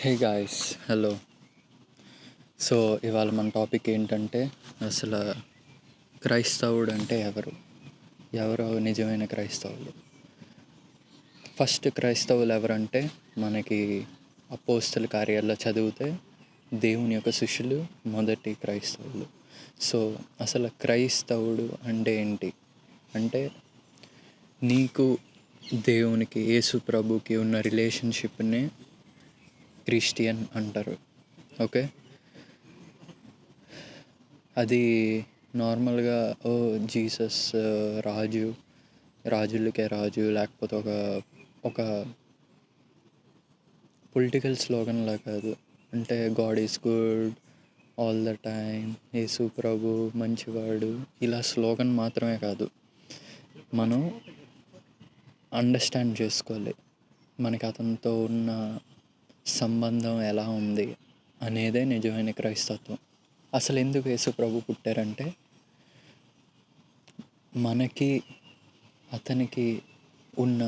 Hey guys, hello. So ఇవాళ మన topic ఏంటంటే, అసలు క్రైస్తవుడు అంటే ఎవరు? ఎవరు నిజమైన క్రైస్తవులు? ఫస్ట్ క్రైస్తవులు ఎవరంటే, మనకి అపోస్తల కార్యాల్లో చదివితే దేవుని యొక్క శిష్యులు మొదటి క్రైస్తవులు. సో అసలు క్రైస్తవుడు అంటే ఏంటి అంటే, నీకు దేవునికి, యేసు ప్రభుకి ఉన్న రిలేషన్షిప్ని క్రిస్టియన్ అంటారు. ఓకే, అది నార్మల్గా జీసస్ రాజు, రాజులకే రాజు, లేకపోతే ఒక ఒక పొలిటికల్ స్లోగన్లా కాదు. అంటే God is good all the time, Yesu ప్రభు మంచివాడు, ఇలా స్లోగన్ మాత్రమే కాదు. మనం అండర్స్టాండ్ చేసుకోవాలి, మనకి అతనితో ఉన్న సంబంధం ఎలా ఉంది అనేదే నిజమైన క్రైస్తత్వం. అసలు ఎందుకు యేసు ప్రభు పుట్టారంటే, మనకి అతనికి ఉన్న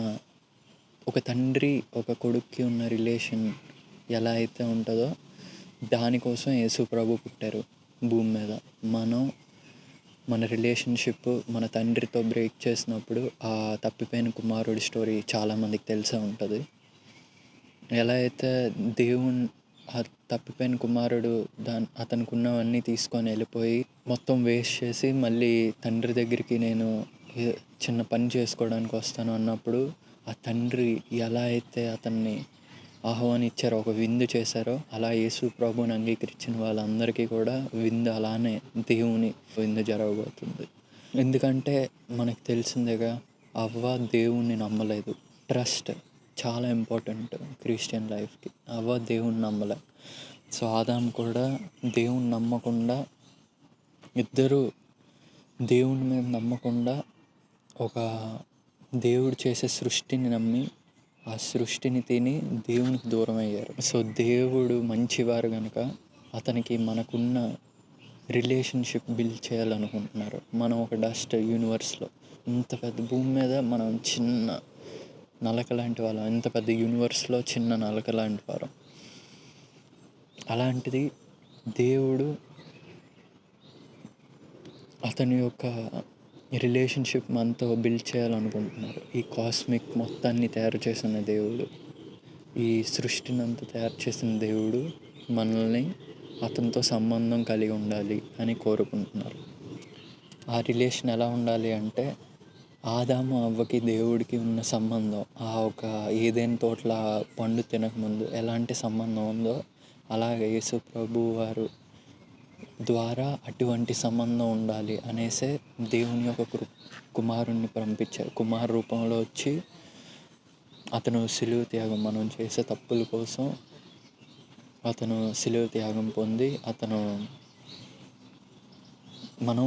ఒక తండ్రి ఒక కొడుక్కి ఉన్న రిలేషన్ ఎలా అయితే ఉంటుందో దానికోసం యేసు ప్రభు పుట్టారు భూమి మీద. మన రిలేషన్షిప్ మన తండ్రితో బ్రేక్ చేసినప్పుడు ఆ తప్పిపోయిన కుమారుడి స్టోరీ చాలామందికి తెలిసే ఉంటుంది. ఎలా అయితే ఆ తప్పిపోయిన కుమారుడు అతనికి ఉన్నవన్నీ తీసుకొని వెళ్ళిపోయి మొత్తం వేస్ట్ చేసి మళ్ళీ తండ్రి దగ్గరికి నేను చిన్న పని చేసుకోవడానికి వస్తాను అన్నప్పుడు, ఆ తండ్రి ఎలా అయితే అతన్ని ఆహ్వానించారో, ఒక విందు చేశారో, అలా యేసు ప్రభువుని అంగీకరించిన వాళ్ళందరికీ కూడా విందు అలానే దేవుని విందు జరగబోతుంది. ఎందుకంటే మనకు తెలిసిందేగా, అవ్వ దేవుణ్ణి నమ్మలేదు. ట్రస్ట్ చాలా ఇంపార్టెంట్ క్రిస్టియన్ లైఫ్కి. అవ్వ దేవుణ్ణి నమ్మలే. సో ఆదాము కూడా దేవుణ్ణి నమ్మకుండా, ఇద్దరు దేవుని మీద నమ్మకుండా ఒక దేవుడు చేసే సృష్టిని నమ్మి ఆ సృష్టిని తిని దేవునికి దూరం అయ్యారు. సో దేవుడు మంచివారు కనుక అతనికి మనకున్న రిలేషన్షిప్ బిల్డ్ చేయాలనుకుంటున్నారు. మనం ఒక డస్ట్ యూనివర్స్లో, ఇంత పెద్ద భూమి మీద మనం చిన్న నలక లాంటి వాళ్ళం, ఇంత పెద్ద యూనివర్స్లో చిన్న నలక లాంటి వారం. అలాంటిది దేవుడు అతని యొక్క రిలేషన్షిప్ మనతో బిల్డ్ చేయాలనుకుంటున్నారు. ఈ కాస్మిక్ మొత్తాన్ని తయారు చేసిన దేవుడు, ఈ సృష్టిని అంతా తయారు చేసిన దేవుడు మనల్ని అతనితో సంబంధం కలిగి ఉండాలి అని కోరుకుంటున్నారు. ఆ రిలేషన్ ఎలా ఉండాలి అంటే, ఆదాము అవ్వకి దేవుడికి ఉన్న సంబంధం, ఆ ఒక ఏదైనా తోటల పండు తినకముందు ఎలాంటి సంబంధం ఉందో, అలాగే యేసు ప్రభు వారు ద్వారా అటువంటి సంబంధం ఉండాలి అనేసే దేవుని యొక్క కుమారుణ్ణి పంపించారు. కుమారు రూపంలో వచ్చి అతను సిలువ త్యాగం, మనం చేసే తప్పుల కోసం అతను సిలువ త్యాగం పొంది మనం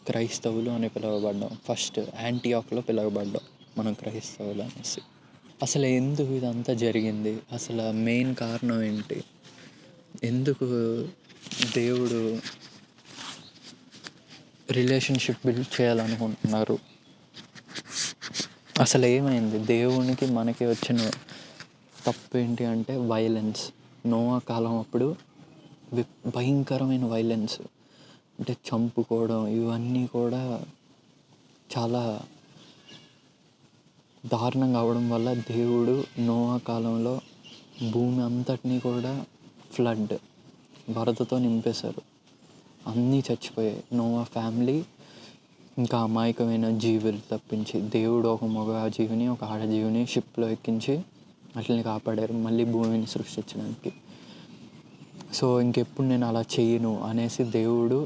క్రైస్తవులు అని పిలువబడ్డాం. ఫస్ట్ యాంటియాక్లో పిలువబడ్డాం మనం క్రైస్తవులు అనేసి. అసలు ఎందుకు ఇదంతా జరిగింది? అసలు మెయిన్ కారణం ఏంటి? ఎందుకు దేవుడు రిలేషన్షిప్ బిల్డ్ చేయాలనుకుంటున్నారు? అసలు ఏమైంది? దేవునికి మనకి వచ్చిన తప్పు ఏంటి అంటే వైలెన్స్. నోవా కాలం అప్పుడు భయంకరమైన వైలెన్స్, అంటే చంపుకోవడం, ఇవన్నీ కూడా చాలా దారుణంగా అవడం వల్ల దేవుడు నోవా కాలంలో భూమి అంతటినీ కూడా వరదతో నింపేశారు. అన్నీ చచ్చిపోయాయి. నోవా ఫ్యామిలీ ఇంకా అమాయకమైన జీవులు తప్పించి, దేవుడు ఒక మగ జీవిని ఒక ఆడజీవిని షిప్లో ఎక్కించి వాటిని కాపాడారు మళ్ళీ భూమిని సృష్టించడానికి. సో ఇంకెప్పుడు నేను అలా చేయను అనేసి దేవుడు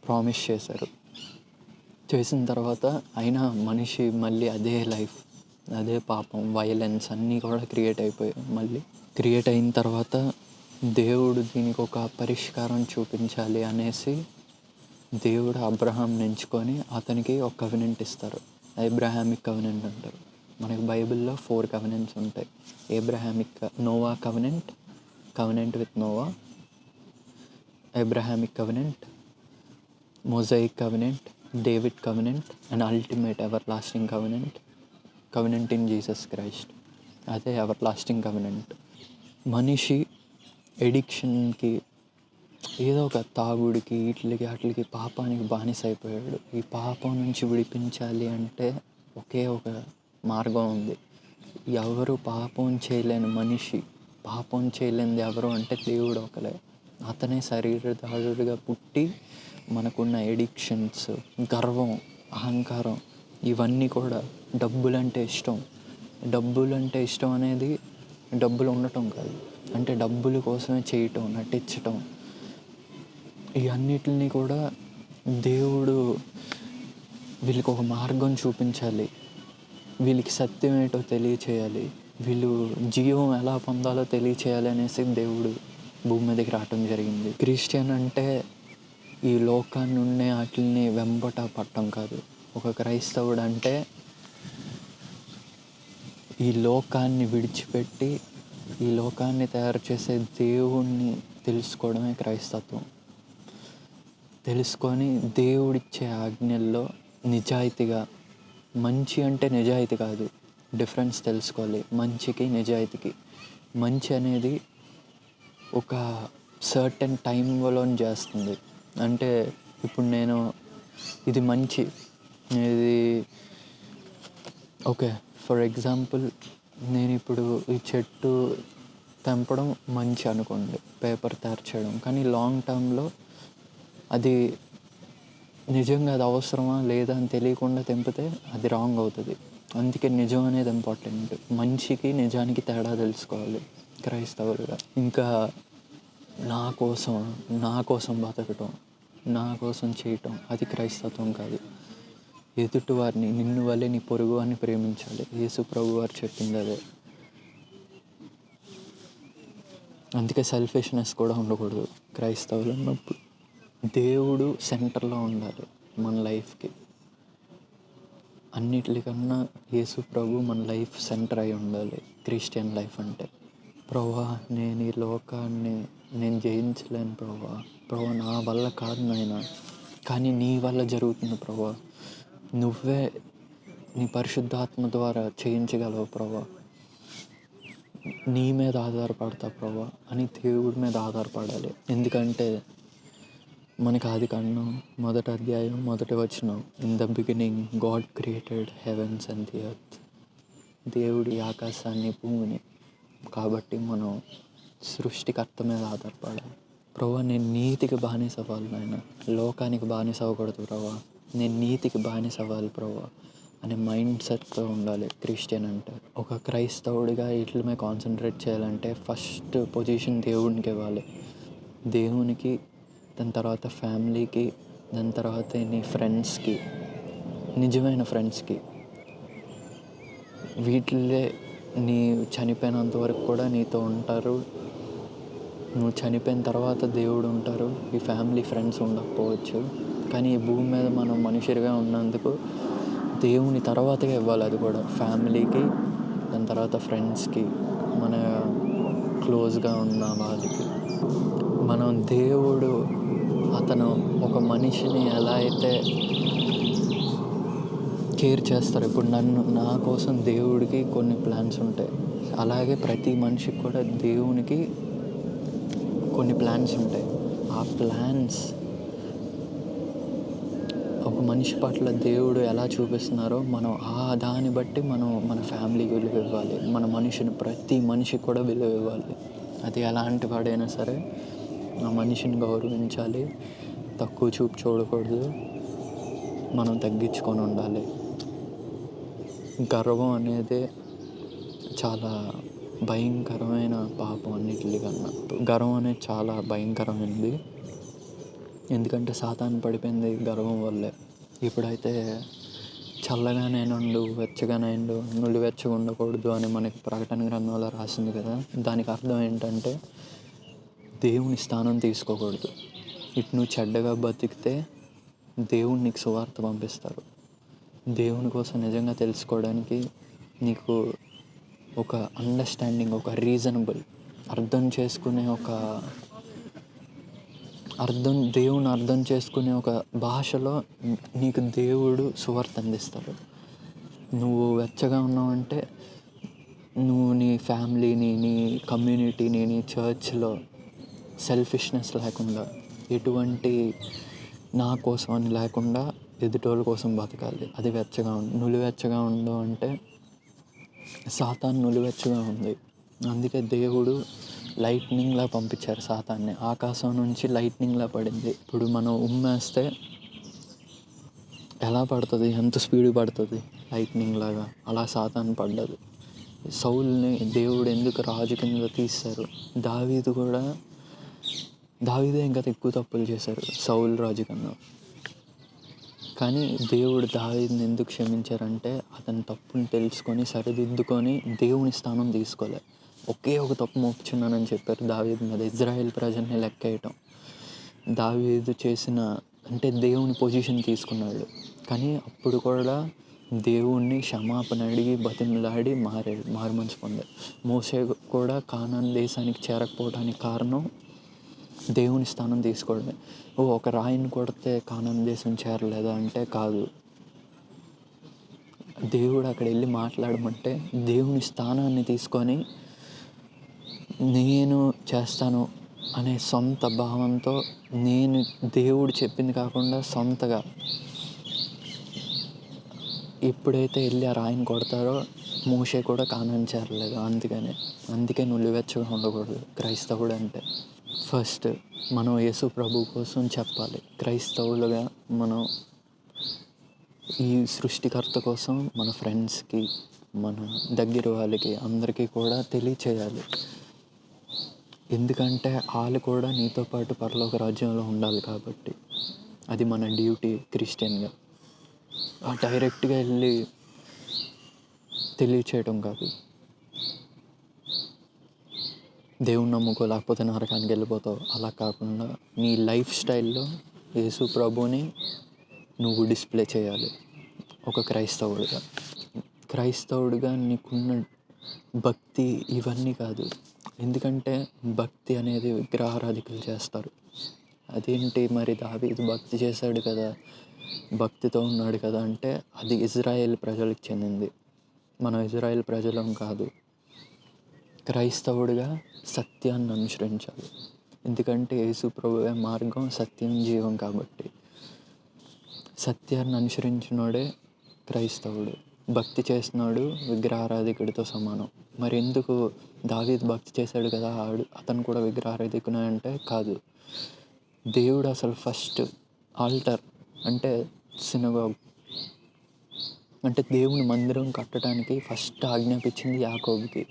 ప్రామిస్ చేశారు. చేసిన తర్వాత అయినా మనిషి మళ్ళీ అదే లైఫ్, అదే పాపం, వైలెన్స్ అన్నీ కూడా క్రియేట్ అయిపోయాయి. మళ్ళీ క్రియేట్ అయిన తర్వాత దేవుడు దీనికి ఒక పరిష్కారం చూపించాలి అనేసి దేవుడు అబ్రహాంని ఎంచుకొని అతనికి ఒక కవెనెంట్ ఇస్తారు. అబ్రహామిక్ కవెనెంట్ అంటారు. మనకి బైబిల్లో 4 కవెనెంట్స్ ఉంటాయి. Noah covenant with Noah, Abrahamic covenant, Mosaic covenant, David covenant and ultimate everlasting covenant in Jesus Christ. అదే ఎవర్ లాస్టింగ్ కవెనెంట్. మనిషి ఎడిక్షన్కి, ఏదో ఒక తాగుడికి, వాటికి పాపానికి బానిస అయిపోయాడు. ఈ పాపం నుంచి విడిపించాలి అంటే ఒకే ఒక మార్గం ఉంది. ఎవరు పాపం చేయలేని మనిషి, పాపం చేయలేనిది ఎవరు అంటే దేవుడు ఒకలే. అతనే శరీరధారుడిగా పుట్టి మనకున్న ఎడిక్షన్స్, గర్వం, అహంకారం, ఇవన్నీ కూడా డబ్బులంటే ఇష్టం అనేది డబ్బులు ఉండటం కాదు, అంటే డబ్బుల కోసమే చేయటం, నటించటం, ఇవన్నిటిని కూడా దేవుడు వీళ్ళకి ఒక మార్గం చూపించాలి, వీళ్ళకి సత్యం ఏంటో తెలియచేయాలి, వీళ్ళు జీవం ఎలా పొందాలో తెలియచేయాలి అనేసి దేవుడు భూమి మీదకి రావటం జరిగింది. క్రిస్టియన్ అంటే ఈ లోకాన్ని ఉండే వాటిని వెంబట పట్టం కాదు. ఒక క్రైస్తవుడు అంటే ఈ లోకాన్ని విడిచిపెట్టి ఈ లోకాన్ని తయారు చేసే దేవుణ్ణి తెలుసుకోవడమే క్రైస్తత్వం. తెలుసుకొని దేవుడిచ్చే ఆజ్ఞల్లో నిజాయితీగా, మంచి అంటే నిజాయితీ కాదు, డిఫరెన్స్ తెలుసుకోవాలి మంచికి నిజాయితీకి. మంచి అనేది ఒక సర్టెన్ టైంలో చేస్తుంది. అంటే ఇప్పుడు నేను ఇది మంచి, ఇది ఓకే, ఫర్ ఎగ్జాంపుల్ నేను ఇప్పుడు ఈ చెట్టు తెంపడం మంచి అనుకోండి, పేపర్ తయారు చేయడం, కానీ లాంగ్ టర్మ్లో అది నిజంగా అది అవసరమా లేదా అని తెలియకుండా తెంపితే అది రాంగ్ అవుతుంది. అందుకే నిజం అనేది ఇంపార్టెంట్. మంచికి నిజానికి తేడా తెలుసుకోవాలి క్రైస్తవులుగా. ఇంకా నా కోసం బతకటం, నా కోసం చేయటం అది క్రైస్తత్వం కాదు. ఎదుటి వారిని నిన్ను వల్లే నీ పొరుగు వారిని ప్రేమించాలి. యేసు ప్రభు వారు చెప్పింది అదే. అందుకే సెల్ఫిష్నెస్ కూడా ఉండకూడదు క్రైస్తవులు అన్నప్పుడు. దేవుడు సెంటర్లో ఉండాలి మన లైఫ్కి. అన్నిటికన్నా యేసు ప్రభు మన లైఫ్ సెంటర్ అయి ఉండాలి క్రిస్టియన్ లైఫ్ అంటే. ప్రభువా, నేను ఈ లోకాన్ని నేను జయించలేను ప్రభువా, నా వల్ల కాదు నాయనా, కానీ నీ వల్ల జరుగుతుంది ప్రభువా, నువ్వే నీ పరిశుద్ధాత్మ ద్వారా చేయించగలవు ప్రభువా, నీ మీద ఆధారపడతా ప్రభువా అని దేవుడి మీద ఆధారపడాలి. ఎందుకంటే మనకి ఆదికాండం 1వ అధ్యాయం 1వ వచనం, in the beginning God created heavens and the earth. దేవుడి ఆకాశాన్ని, భూమిని. కాబట్టి మనం సృష్టికర్త మీద ఆధారపడాలి. ప్రభువా, నేను నీతికి బానిస అవ్వాలి నాయన, లోకానికి బానిస అవ్వకూడదు ప్రభువా, నేను నీతికి బానిస అవ్వాలి ప్రభువా అనే మైండ్ సెట్తో ఉండాలి క్రిస్టియన్ అంటే. ఒక క్రైస్తవుడిగా వీటి మీద కాన్సన్ట్రేట్ చేయాలంటే ఫస్ట్ పొజిషన్ దేవునికి ఇవ్వాలి. దేవునికి, దాని తర్వాత ఫ్యామిలీకి, దాని తర్వాత నీ ఫ్రెండ్స్కి, నిజమైన ఫ్రెండ్స్కి. వీటిల్లే నీ చనిపోయినంత వరకు కూడా నీతో ఉంటారు. నువ్వు చనిపోయిన తర్వాత దేవుడు ఉంటారు. ఈ ఫ్యామిలీ, ఫ్రెండ్స్ ఉండకపోవచ్చు, కానీ ఈ భూమి మీద మనం మనుషులుగా ఉన్నందుకు దేవుని తర్వాతగా ఇవ్వాలి. అది కూడా ఫ్యామిలీకి, దాని తర్వాత ఫ్రెండ్స్కి, మన క్లోజ్గా ఉన్న వాళ్ళకి. మనం దేవుడు అతను ఒక మనిషిని ఎలా అయితే కేర్ చేస్తారు, ఇప్పుడు నా కోసం దేవుడికి కొన్ని ప్లాన్స్ ఉంటాయి, అలాగే ప్రతి మనిషికి కూడా దేవునికి కొన్ని ప్లాన్స్ ఉంటాయి. ఆ ప్లాన్స్ ఒక మనిషి పట్ల దేవుడు ఎలా చూపిస్తున్నారో మనం దాన్ని బట్టి మనం మన ఫ్యామిలీకి విలువ ఇవ్వాలి, మన ప్రతి మనిషికి కూడా విలువ ఇవ్వాలి. అది ఎలాంటి వాడైనా సరే ఆ మనిషిని గౌరవించాలి, తక్కువ చూపు చూడకూడదు, మనం తగ్గించుకొని ఉండాలి. గర్వం అనేది చాలా భయంకరమైన పాపం. అన్నిటికన్నా గర్వం అనేది చాలా భయంకరమైనది. ఎందుకంటే సాతాను పడిపోయింది గర్వం వల్లే. ఇప్పుడైతే చల్లగానైనా ఉండు, వెచ్చగానైనా ఉండు, నువ్వు వెచ్చగా ఉండకూడదు అని మనకి ప్రకటన గ్రంథంలో రాసింది కదా. దానికి అర్థం ఏంటంటే దేవుని స్థానం తీసుకోకూడదు. ఇటు నువ్వు చెడ్డగా బతికితే దేవుడు నీకు సువార్త పంపిస్తారు. దేవుని కోసం నిజంగా తెలుసుకోవడానికి నీకు ఒక అండర్స్టాండింగ్, ఒక రీజనబుల్ దేవుని అర్థం చేసుకునే ఒక భాషలో నీకు దేవుడు సువార్త అందిస్తాడు. నువ్వు వెచ్చగా ఉన్నావంటే నువ్వు నీ ఫ్యామిలీని, నీ కమ్యూనిటీని, నీ చర్చ్లో సెల్ఫిష్నెస్ లేకుండా, ఎటువంటి నా కోసం అని లేకుండా ఎదుటోళ్ళ కోసం బతకాలి. అది వెచ్చగా నులివెచ్చగా ఉండు అంటే సాతాను నులివెచ్చగా ఉంది. అందుకే దేవుడు లైట్నింగ్లా పంపించారు సాతాన్ని. ఆకాశం నుంచి లైట్నింగ్లా పడింది. ఇప్పుడు మనం ఉమ్మేస్తే ఎలా పడుతుంది, ఎంత స్పీడ్ పడుతుంది లైట్నింగ్ లాగా, అలా సాతాను పడ్డది. సౌల్ని దేవుడు ఎందుకు రాజు కింద తీశారు? దావీదే ఇంకా ఎక్కువ తప్పులు చేశారు సౌల్ రాజు కన్నా. కానీ దేవుడు దావీదుని ఎందుకు క్షమించారంటే అతని తప్పుని తెలుసుకొని సరిదిద్దుకొని దేవుని స్థానం తీసుకోలే. ఒకే ఒక తప్పు మోపుచున్నానని చెప్పారు దావీదు మీద, ఇజ్రాయేల్ ప్రజల్ని లెక్కేయటం. దావీదు చేసిన అంటే దేవుని పొజిషన్ తీసుకున్నాడు. కానీ అప్పుడు కూడా దేవుణ్ణి క్షమాపణ అడిగి బతిమలాడి మారు మనసు పొందాడు. మోషే కూడా కానాన్ దేశానికి చేరకపోవడానికి కారణం దేవుని స్థానం తీసుకోవడమే. ఒక రాయిని కొడితే కానాన్ దేశం చేరలేదా అంటే కాదు. దేవుడు అక్కడ వెళ్ళి మాట్లాడమంటే దేవుని స్థానాన్ని తీసుకొని నేను చేస్తాను అనే సొంత భావంతో, నేను దేవుడు చెప్పింది కాకుండా సొంతగా ఎప్పుడైతే వెళ్ళి ఆ రాయిని కొడతారో మోషే కూడా కానాన్ చేరలేదు. అందుకే నులివెచ్చగా ఉండకూడదు క్రైస్తవుడు అంటే. ఫస్ట్ మనం యేసు ప్రభు కోసం చెప్పాలి. క్రైస్తవులుగా మనం ఈ సృష్టికర్త కోసం మన ఫ్రెండ్స్కి, మన దగ్గర వాళ్ళకి, అందరికీ కూడా తెలియచేయాలి. ఎందుకంటే వాళ్ళు కూడా నీతో పాటు పరలోక రాజ్యంలో ఉండాలి కాబట్టి. అది మన డ్యూటీ క్రిస్టియన్గా. డైరెక్ట్గా వెళ్ళి తెలియచేయటం కాదు. దేవుని నమ్ముకో లేకపోతే నరకానికి వెళ్ళిపోతావు అలా కాకుండా నీ లైఫ్ స్టైల్లో యేసు ప్రభుని నువ్వు డిస్ప్లే చేయాలి ఒక క్రైస్తవుడిగా నీకున్న భక్తి ఇవన్నీ కాదు. ఎందుకంటే భక్తి అనేది విగ్రహారాధికులు చేస్తారు. అదేంటి మరి దావీదు భక్తి చేశాడు కదా, భక్తితో ఉన్నాడు కదా అంటే అది ఇజ్రాయేల్ ప్రజలకు చెందింది. మనం ఇజ్రాయేల్ ప్రజలం కాదు. క్రైస్తవుడిగా సత్యాన్ని అనుసరించాలి. ఎందుకంటే యేసు ప్రభువే మార్గం, సత్యం, జీవం కాబట్టి. సత్యాన్ని అనుసరించినోడే క్రైస్తవుడు. భక్తి చేసినాడు విగ్రహారాధికుడితో సమానం. మరి ఎందుకు దావీదు భక్తి చేశాడు కదా అతను కూడా విగ్రహారాధికునే అంటే కాదు. దేవుడు అసలు ఫస్ట్ ఆల్టర్ అంటే సినగోగ్ అంటే దేవుని మందిరం కట్టడానికి ఫస్ట్ ఆజ్ఞాపించింది యాకోబుకి.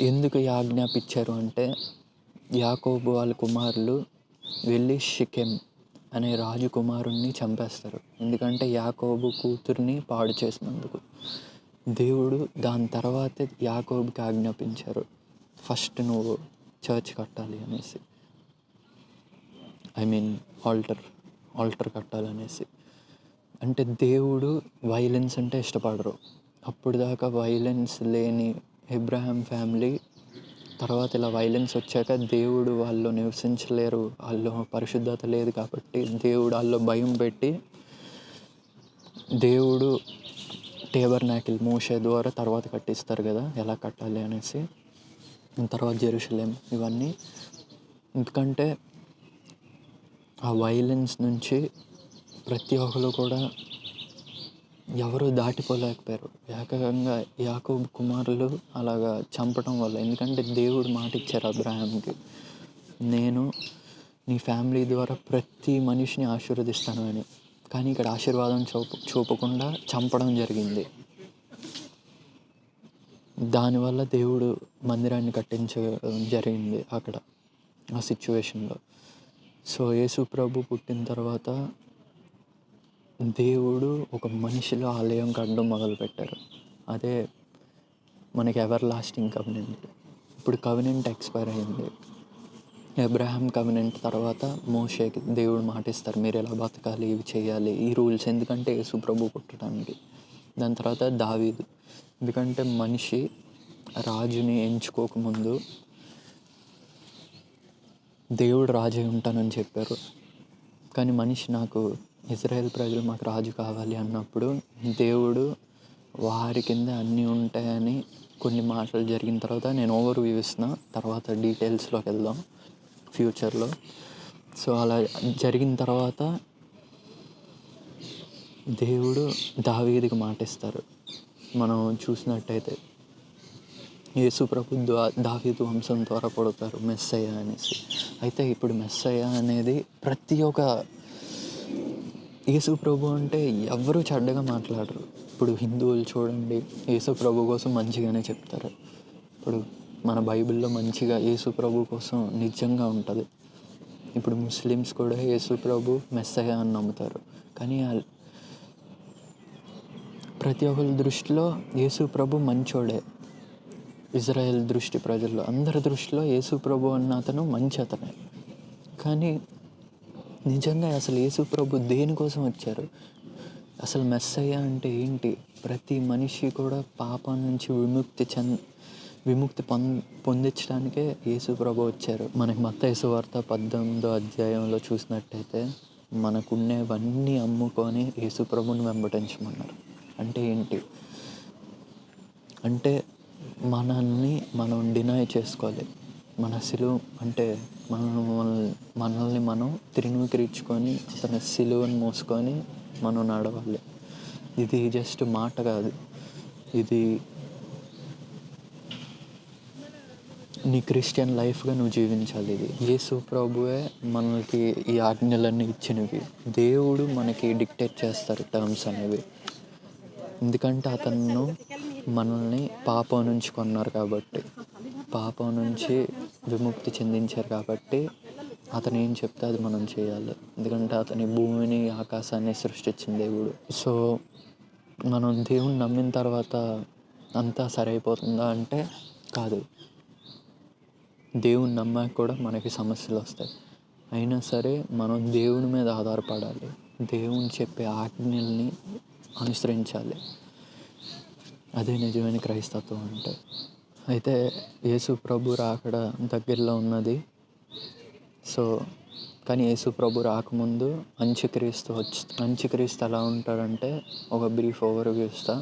ఎందుకు ఆజ్ఞాపించారు అంటే యాకోబు వాళ్ళ కుమారులు వెళ్ళి షికెం అనే రాజకుమారుణ్ణి చంపేస్తారు. ఎందుకంటే యాకోబు కూతుర్ని పాడు చేసినందుకు. దేవుడు దాని తర్వాతే యాకోబుకి ఆజ్ఞాపించారు ఫస్ట్ నువ్వు చర్చ్ కట్టాలి అనేసి, ఆల్టర్ కట్టాలనేసి. అంటే దేవుడు వైలెన్స్ అంటే ఇష్టపడరు. అప్పుడు దాకా వైలెన్స్ లేని అబ్రహాం ఫ్యామిలీ తర్వాత ఇలా వైలెన్స్ వచ్చాక దేవుడు వాళ్ళు నివసించలేరు, వాళ్ళు పరిశుద్ధత లేదు కాబట్టి దేవుడు వాళ్ళు భయం పెట్టి దేవుడు టేబర్నాకిల్ మోషే ద్వారా తర్వాత కట్టిస్తారు కదా ఎలా కట్టాలి అనేసి. తర్వాత జెరూసలేం ఇవన్నీ. ఎందుకంటే ఆ వైలెన్స్ నుంచి ప్రతి ఒక్కరు కూడా ఎవరు దాటిపోలేకపోయారు. ఏకంగా యాకోబు కుమారులు అలాగా చంపడం వల్ల. ఎందుకంటే దేవుడు మాట ఇచ్చారు అబ్రహాంకి, నేను నీ ఫ్యామిలీ ద్వారా ప్రతి మనిషిని ఆశీర్వదిస్తాను అని. కానీ ఇక్కడ ఆశీర్వాదం చూపకుండా చంపడం జరిగింది. దానివల్ల దేవుడు మందిరాన్ని కట్టించడం జరిగింది అక్కడ ఆ సిచ్యువేషన్లో. సో యేసు ప్రభు పుట్టిన తర్వాత దేవుడు ఒక మనిషిలో ఆలయం కట్టడం మొదలుపెట్టారు. అదే మనకి ఎవర్ లాస్టింగ్ కవెనెంట్. ఇప్పుడు కవెనెంట్ ఎక్స్పైర్ అయింది. అబ్రహాం కవెనెంట్ తర్వాత మోషేకి దేవుడు మాటిస్తారు, మీరు ఎలా బతకాలి, ఇవి చేయాలి, ఈ రూల్స్. ఎందుకంటే యేసు ప్రభు పుట్టడానికి. దాని తర్వాత దావీదు. ఎందుకంటే మనిషి రాజుని ఎంచుకోకముందు దేవుడు రాజు ఉంటానని చెప్పారు. కానీ మనిషి ఇజ్రాయేల్ ప్రజలు మాకు రాజు కావాలి అన్నప్పుడు దేవుడు వారి కింద అన్నీ ఉంటాయని కొన్ని మాటలు జరిగిన తర్వాత నేను ఓవర్ వ్యూ ఇస్తున్నా, తర్వాత డీటెయిల్స్లోకి వెళ్దాం ఫ్యూచర్లో. సో అలా జరిగిన తర్వాత దేవుడు దావీదుకి మాట ఇస్తారు. మనం చూసినట్టయితే యేసు ప్రభు దావీదు వంశం ద్వారా పుడతారు మెస్సయ్య అనేసి. అయితే ఇప్పుడు మెస్సయ్య అనేది ప్రతి ఒక్క యేసు ప్రభు అంటే ఎవరు చెడ్డగా మాట్లాడరు. ఇప్పుడు హిందువులు చూడండి, యేసు ప్రభు కోసం మంచిగానే చెప్తారు. ఇప్పుడు మన బైబిల్లో మంచిగా యేసు ప్రభు కోసం నిజంగా ఉంటుంది. ఇప్పుడు ముస్లిమ్స్ కూడా యేసు ప్రభు మెస్సయ్య అని నమ్ముతారు. కానీ ప్రతి ఒక్కరి దృష్టిలో యేసు ప్రభు మంచోడే. ఇజ్రాయెల్ దృష్టి, ప్రజల్లో అందరి దృష్టిలో యేసు ప్రభు అన్న అతను మంచి అతనే. కానీ నిజంగా అసలు యేసు ప్రభు దేనికోసం వచ్చారు? అసలు మెస్సయ్య అంటే ఏంటి? ప్రతి మనిషి కూడా పాపం నుంచి విముక్తి పొందించడానికే యేసు ప్రభు వచ్చారు. మనకి మత్తయి సువార్త 18వ అధ్యాయంలో చూసినట్టయితే మనకున్నవన్నీ అమ్ముకొని యేసు ప్రభుని వెంబడించమన్నారు. అంటే ఏంటి? అంటే మనల్ని మనం డినై చేసుకోవాలి. మన సిలువ అంటే మనల్ని మనం తృణీకరించుకొని అతని సిలువను మోసుకొని మనం నడవాలి. ఇది జస్ట్ మాట కాదు, ఇది నీ క్రిస్టియన్ లైఫ్గా నువ్వు జీవించాలి. ఇది యేసు ప్రభువే మనకి ఈ ఆజ్ఞలన్నీ ఇచ్చినవి. దేవుడు మనకి డిక్టేట్ చేస్తారు టర్మ్స్ అనేవి. ఎందుకంటే అతను మనల్ని పాపం నుంచి కొన్నారు కాబట్టి, పాపం నుంచి విముక్తి చెందించారు కాబట్టి అతను ఏం చెప్తే అది మనం చేయాలి. ఎందుకంటే అతని భూమిని ఆకాశాన్ని సృష్టించిన దేవుడు. సో మనం దేవుని నమ్మిన తర్వాత అంతా సరైపోతుందా అంటే కాదు. దేవుని నమ్మాక కూడా మనకి సమస్యలు వస్తాయి. అయినా సరే మనం దేవుని మీద ఆధారపడాలి. దేవుని చెప్పే ఆజ్ఞల్ని అనుసరించాలి. అదే నిజమైన క్రైస్తత్వం అంటే. అయితే యేసు ప్రభు రాకడ దగ్గరలో ఉన్నది. సో కానీ యేసు ప్రభు రాకముందు అంత్యక్రీస్తు ఎలా ఉంటాడంటే, ఒక బ్రీఫ్ ఓవర్వ్యూ ఇస్తా.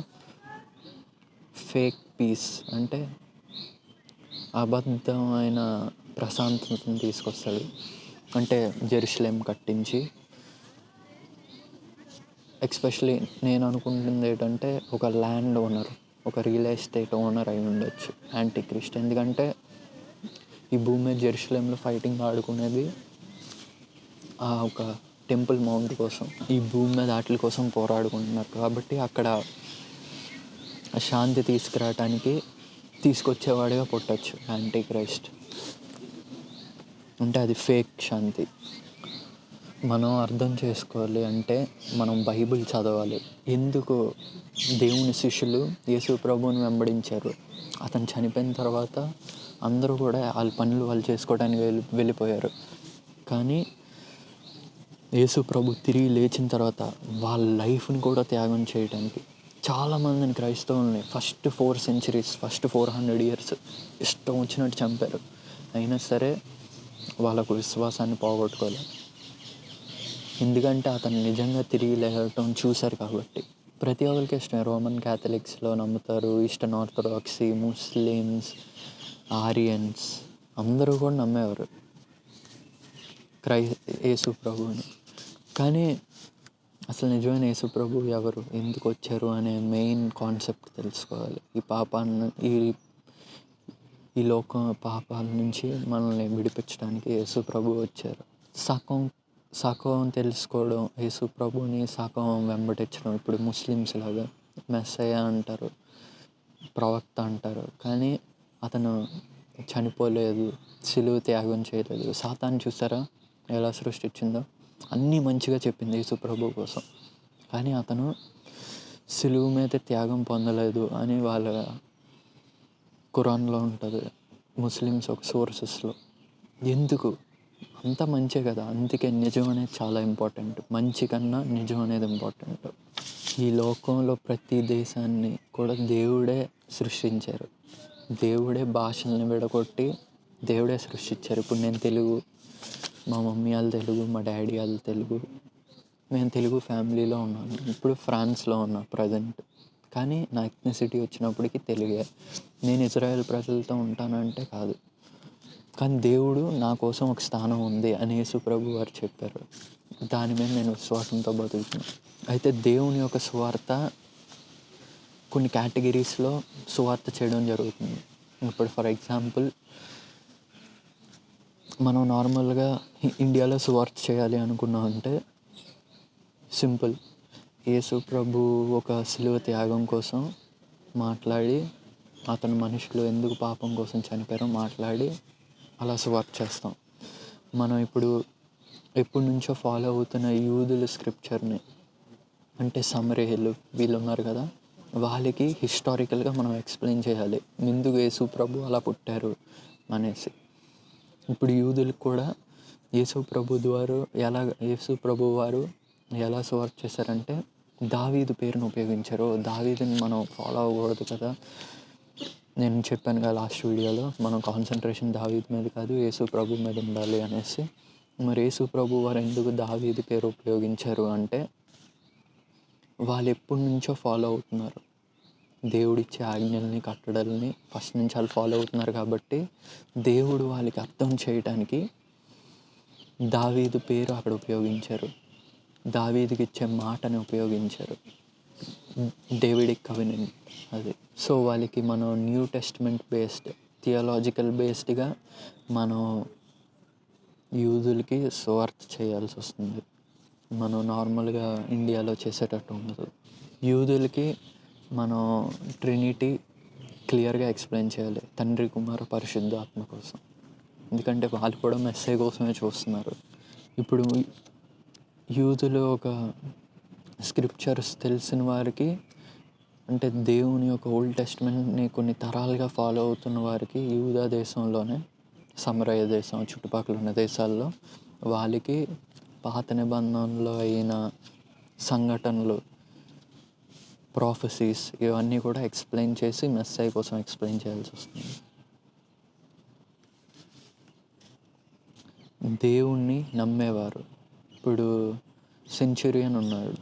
ఫేక్ పీస్ అంటే అబద్ధమైన ప్రశాంతతను తీసుకొస్తాడు. అంటే జెరూసలేం కట్టించి, ఎస్పెషలీ నేను అనుకుంటుంది ఏంటంటే ఒక ల్యాండ్ ఓనర్, ఒక రియల్ ఎస్టేట్ ఓనర్ అయి ఉండొచ్చు యాంటీ క్రిస్ట్. ఎందుకంటే ఈ భూమి మీద జెరూసలేంలో ఫైటింగ్ ఆడుకునేది ఒక టెంపుల్ మౌంట్ కోసం, ఈ భూమి మీద వాటి కోసం పోరాడుకుంటున్నారు. కాబట్టి అక్కడ శాంతి తీసుకురావటానికి తీసుకొచ్చేవాడిగా పుట్టచ్చు యాంటీ క్రైస్ట్. అంటే అది ఫేక్ శాంతి. మనం అర్థం చేసుకోవాలి అంటే మనం బైబిల్ చదవాలి. ఎందుకు దేవుని శిష్యులు యేసు ప్రభువుని వెంబడించారు? అతను చనిపోయిన తర్వాత అందరూ కూడా వాళ్ళ పనులు వాళ్ళు చేసుకోవడానికి వెళ్ళిపోయారు. కానీ యేసు ప్రభు తిరిగి లేచిన తర్వాత వాళ్ళ లైఫ్ని కూడా త్యాగం చేయడానికి చాలామందిని క్రైస్తవుల్ని ఫస్ట్ 4 centuries, ఫస్ట్ 400 years ఇష్టం వచ్చినట్టు చంపారు. అయినా సరే వాళ్ళకు విశ్వాసాన్ని పోగొట్టుకోలేదు. ఎందుకంటే అతను నిజంగా తిరిగి లేవటం చూశారు కాబట్టి. ప్రతి ఒక్కరికి ఇష్టం. రోమన్ క్యాథలిక్స్లో నమ్ముతారు, ఈస్టర్న్ ఆర్థడాక్సీ, ముస్లిమ్స్, ఆరియన్స్ అందరూ కూడా నమ్మేవారు యేసు ప్రభువుని. కానీ అసలు నిజమైన యేసు ప్రభు ఎవరు, ఎందుకు వచ్చారు అనే మెయిన్ కాన్సెప్ట్ తెలుసుకోవాలి. ఈ లోకం పాపాల నుంచి మనల్ని విడిపించడానికి యేసు ప్రభు వచ్చారు. సగం తెలుసుకోవడం యేసు ప్రభుని, సగం వెంబడించడం. ఇప్పుడు ముస్లిమ్స్ లాగా మెస్సయ్య అంటారు, ప్రవక్త అంటారు, కానీ అతను చనిపోలేదు, సిలువ త్యాగం చేయలేదు. సాతాను చూసారా ఎలా సృష్టించిందో? అన్నీ మంచిగా చెప్పింది యేసు ప్రభు కోసం, కానీ అతను సిలువ మీద త్యాగం పొందలేదు అని వాళ్ళ ఖురాన్లో ఉంటుంది, ముస్లిమ్స్ ఒక సోర్సెస్లో. ఎందుకు? అంతా మంచే కదా. అందుకే నిజం అనేది చాలా ఇంపార్టెంట్. మంచి కన్నా నిజం అనేది ఇంపార్టెంట్. ఈ లోకంలో ప్రతి దేశాన్ని కూడా దేవుడే సృష్టించారు. దేవుడే భాషల్ని విడగొట్టి దేవుడే సృష్టించారు. ఇప్పుడు నేను తెలుగు, మా మమ్మీ వాళ్ళు తెలుగు, మా డాడీ వాళ్ళు తెలుగు, నేను తెలుగు ఫ్యామిలీలో ఉన్నాను. ఇప్పుడు ఫ్రాన్స్లో ఉన్నా ప్రజెంట్. కానీ నా ఎథ్నిసిటీ వచ్చినప్పటికీ తెలుగే. నేను ఇజ్రాయెల్ ప్రజలతో ఉంటానంటే కాదు. కానీ దేవుడు నా కోసం ఒక స్థానం ఉంది అని యేసు ప్రభు వారు చెప్పారు. దాని మీద నేను విశ్వాసంతో బతుకుతున్నాను. అయితే దేవుని యొక్క సువార్త కొన్ని కేటగిరీస్లో సువార్త చేయడం జరుగుతుంది. ఇప్పుడు ఫర్ ఎగ్జాంపుల్, మనం నార్మల్గా ఇండియాలో సువార్త చేయాలి అనుకున్నాం అంటే సింపుల్. యేసు ప్రభు ఒక శిలువ త్యాగం కోసం మాట్లాడి, అతను మనుషులు ఎందుకు పాపం కోసం చనిపోయారో మాట్లాడి అలా సువార్త చేస్తాం. మనం ఇప్పుడు ఎప్పటి నుంచో ఫాలో అవుతున్న యూదుల స్క్రిప్చర్ని, అంటే సమరయులు వీళ్ళు ఉన్నారు కదా, వాళ్ళకి హిస్టారికల్గా మనం ఎక్స్ప్లెయిన్ చేయాలి ఎందుకు యేసు ప్రభు అలా పుట్టారు అనేసి. ఇప్పుడు యూదులకు కూడా యేసు ప్రభు వారు ఎలా సువార్త చేశారంటే దావీదు పేరును ఉపయోగించారు. దావీదుని మనం ఫాలో అవ్వకూడదు కదా, నేను చెప్పాను కదా లాస్ట్ వీడియోలో, మనం కాన్సన్ట్రేషన్ దావీదు మీద కాదు యేసు ప్రభు మీద ఉండాలి అనేసి. మరి యేసు ప్రభు వారు ఎందుకు దావీదు పేరు ఉపయోగించారు అంటే వాళ్ళు ఎప్పటి నుంచో ఫాలో అవుతున్నారు. దేవుడిచ్చే ఆజ్ఞల్ని, కట్టడల్ని ఫస్ట్ నుంచి వాళ్ళు ఫాలో అవుతున్నారు కాబట్టి దేవుడు వాళ్ళకి అర్థం చేయడానికి దావీదు పేరు అక్కడ ఉపయోగించారు. దావీదుకి ఇచ్చే మాటని ఉపయోగించారు, డేవిడిక్ కవెనెంట్ అది. సో వాళ్ళకి మనం న్యూ టెస్ట్మెంట్ బేస్డ్, థియాలజికల్ బేస్డ్గా మనం యూదులకి సువార్త చేయాల్సి వస్తుంది. మనం నార్మల్గా ఇండియాలో చేసేటట్టు ఉండదు. యూదులకి మనం ట్రినిటీ క్లియర్గా ఎక్స్ప్లెయిన్ చేయాలి, తండ్రి, కుమార, పరిశుద్ధ ఆత్మ కోసం. ఎందుకంటే వాళ్ళు కూడా మెస్సే కోసమే చూస్తున్నారు. ఇప్పుడు యూదులు ఒక స్క్రిప్చర్స్ తెలిసిన వారికి, అంటే దేవుని యొక్క ఓల్డ్ టెస్ట్మెంట్ని కొన్ని తరాలుగా ఫాలో అవుతున్న వారికి యూదా దేశంలోనే, సమరయ దేశం చుట్టుపక్కల ఉన్న దేశాల్లో వాళ్ళకి పాత నిబంధనలో అయిన సంఘటనలు, ప్రాఫెసీస్ ఇవన్నీ కూడా ఎక్స్ప్లెయిన్ చేసి మెస్సయ్య కోసం ఎక్స్ప్లెయిన్ చేయాల్సి వస్తుంది. దేవుణ్ణి నమ్మేవారు, ఇప్పుడు సెంచురియన్ ఉన్నాడు,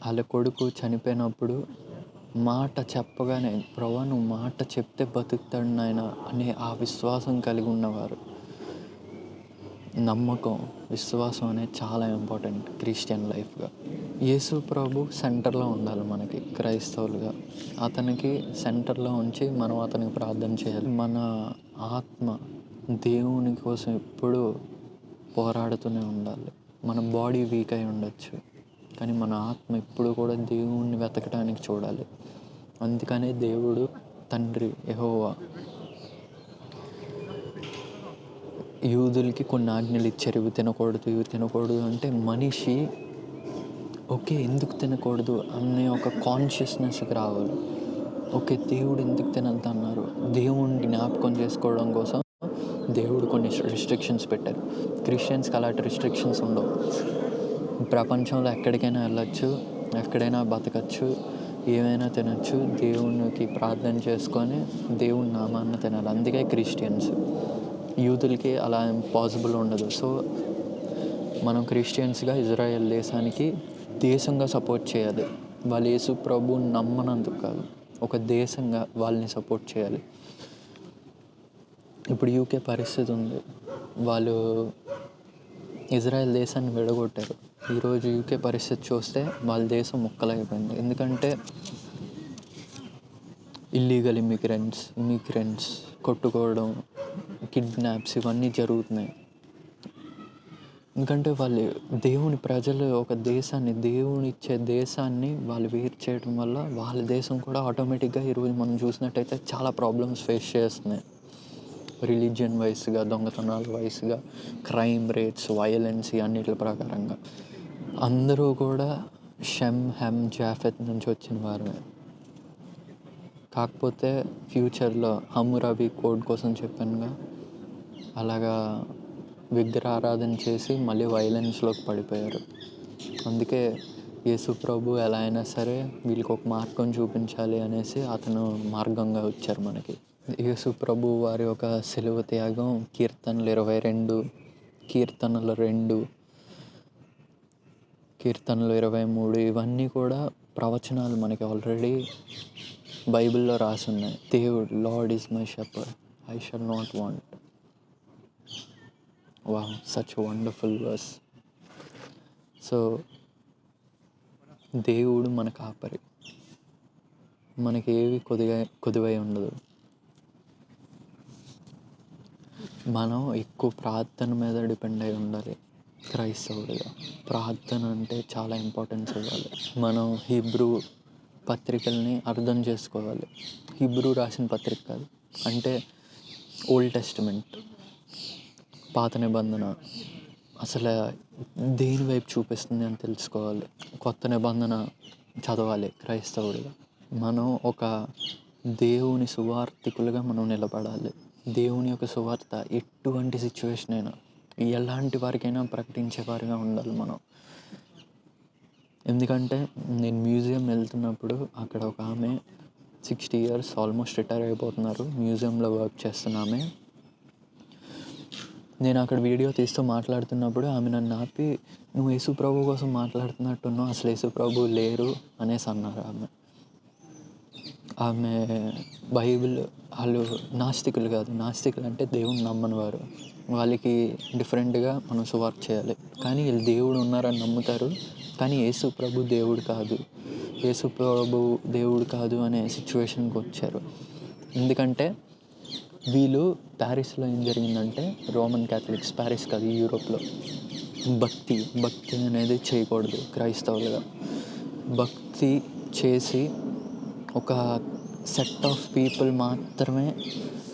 వాళ్ళ కొడుకు చనిపోయినప్పుడు మాట చెప్పగానే ప్రభా నువ్వు మాట చెప్తే బతుకుతాడు నాయన అనే ఆ విశ్వాసం కలిగి ఉన్నవారు. నమ్మకం, విశ్వాసం అనేది చాలా ఇంపార్టెంట్ క్రిస్టియన్ లైఫ్గా. యేసు ప్రభు సెంటర్లో ఉండాలి మనకి క్రైస్తవులుగా. అతనికి సెంటర్లో ఉంచి మనం అతనికి ప్రార్థన చేయాలి. మన ఆత్మ దేవుని కోసం ఎప్పుడూ పోరాడుతూనే ఉండాలి. మన బాడీ వీక్ అయి ఉండొచ్చు, కానీ మన ఆత్మ ఎప్పుడు కూడా దేవుణ్ణి వెతకడానికి చూడాలి. అందుకనే దేవుడు తండ్రి యెహోవా యూదులకి కొన్ని ఆజ్ఞలు ఇచ్చారు, ఇవి తినకూడదు, ఇవి తినకూడదు. అంటే మనిషి ఓకే ఎందుకు తినకూడదు అనే ఒక కాన్షియస్నెస్కి రావాలి. ఓకే దేవుడు ఎందుకు తినద్దు అన్నారు, దేవుణ్ణి జ్ఞాపకం చేసుకోవడం కోసం దేవుడు కొన్ని రిస్ట్రిక్షన్స్ పెట్టారు. క్రిస్టియన్స్కి అలాంటి రిస్ట్రిక్షన్స్ ఉండవు. ప్రపంచంలో ఎక్కడికైనా వెళ్ళచ్చు, ఎక్కడైనా బతకచ్చు, ఏమైనా తినచ్చు, దేవునికి ప్రార్థన చేసుకొని దేవుని నామాన్ని తినాలి. అందుకే క్రిస్టియన్స్. యూదులకి అలా పాసిబుల్ ఉండదు. సో మనం క్రిస్టియన్స్గా ఇజ్రాయెల్ దేశానికి దేశంగా సపోర్ట్ చేయాలి. వాళ్ళు యేసు ప్రభువుని నమ్మనందుకు కాదు, ఒక దేశంగా వాళ్ళని సపోర్ట్ చేయాలి. ఇప్పుడు యూకే పరిస్థితి ఉంది, వాళ్ళు ఇజ్రాయెల్ దేశాన్ని విడగొట్టారు. ఈరోజు యూకే పరిస్థితి చూస్తే వాళ్ళ దేశం ముక్కలైపోయింది. ఎందుకంటే ఇల్లీగల్ ఇమిగ్రెంట్స్ కొట్టుకోవడం, కిడ్నాప్స్ ఇవన్నీ జరుగుతున్నాయి. ఎందుకంటే వాళ్ళు దేవుని ప్రజలు ఒక దేశాన్ని, దేవుని ఇచ్చే దేశాన్ని వాళ్ళు వేరు చేయడం వల్ల వాళ్ళ దేశం కూడా ఆటోమేటిక్గా ఈరోజు మనం చూసినట్టయితే చాలా ప్రాబ్లమ్స్ ఫేస్ చేస్తున్నాయి. రిలీజియన్ వైస్గా, దొంగతనాల వైస్గా, క్రైమ్ రేట్స్, వైలెన్స్ అన్నిటి ప్రకారంగా అందరూ కూడా షెమ్, హెమ్, జాఫెత్ నుంచి వచ్చిన వారే. కాకపోతే ఫ్యూచర్లో హమ్మురాబీ కోడ్ కోసం చెప్పానుగా, అలాగా విగ్రహారాధన చేసి మళ్ళీ వైలెన్స్లోకి పడిపోయారు. అందుకే యేసు ప్రభు ఎలా అయినా సరే వీళ్ళకి ఒక మార్గం చూపించాలి అనేసి అతను మార్గంగా వచ్చారు మనకి. యేసు ప్రభు వారి ఒక సిలువ త్యాగం, కీర్తనలు 22, కీర్తనలు 2, కీర్తనలు 23 ఇవన్నీ కూడా ప్రవచనాలు మనకి ఆల్రెడీ బైబిల్లో రాసి ఉన్నాయి. దేవుడు, Lord is my shepherd, I shall not want. Wow, such wonderful verse. So దేవుడు మన కాపరి, మనకేవి కొదువై ఉండదు. మనం ఎక్కువ ప్రార్థన మీద డిపెండ్ అయి ఉండాలి క్రైస్తవుడిగా. ప్రార్థన అంటే చాలా ఇంపార్టెన్స్ ఇవ్వాలి. మనం హీబ్రూ పత్రికల్ని అర్థం చేసుకోవాలి. హీబ్రూ రాసిన పత్రిక కాదు, అంటే ఓల్డ్ టెస్టిమెంట్, పాత నిబంధన అసలు దేని వైపు చూపిస్తుంది అని తెలుసుకోవాలి. కొత్త నిబంధన చదవాలి క్రైస్తవుడిగా. మనం ఒక దేవుని సువార్థికులుగా మనం నిలబడాలి. దేవుని యొక్క సువార్త ఎటువంటి సిచ్యువేషన్ అయినా, ఎలాంటి వారికైనా ప్రకటించేవారిగా ఉండాలి మనం. ఎందుకంటే నేను మ్యూజియం వెళ్తున్నప్పుడు అక్కడ ఒక ఆమె 60 years ఆల్మోస్ట్ రిటైర్ అయిపోతున్నారు, మ్యూజియంలో వర్క్ చేస్తున్న ఆమె. నేను అక్కడ వీడియో తీస్తూ మాట్లాడుతున్నప్పుడు ఆమె నన్ను ఆపి, నువ్వు యేసు ప్రభు కోసం మాట్లాడుతున్నట్టున్నావు, అసలు యేసు ప్రభు లేరు అనేసి అన్నారు. ఆమె బైబిల్, వాళ్ళు నాస్తికులు కాదు. నాస్తికులు అంటే దేవుని నమ్మని వారు. వాళ్ళకి డిఫరెంట్గా మనం సువార్త చేయాలి. కానీ వీళ్ళు దేవుడు ఉన్నారని నమ్ముతారు, కానీ యేసు ప్రభు దేవుడు కాదు, యేసు ప్రభు దేవుడు కాదు అనే సిచ్యువేషన్కి వచ్చారు. ఎందుకంటే వీళ్ళు ప్యారిస్లో ఏం జరిగిందంటే, రోమన్ క్యాథలిక్స్, ప్యారిస్ కాదు, యూరోప్లో భక్తి అనేది చేయకూడదు క్రైస్తవులుగా. భక్తి చేసి ఒక సెట్ ఆఫ్ పీపుల్ మాత్రమే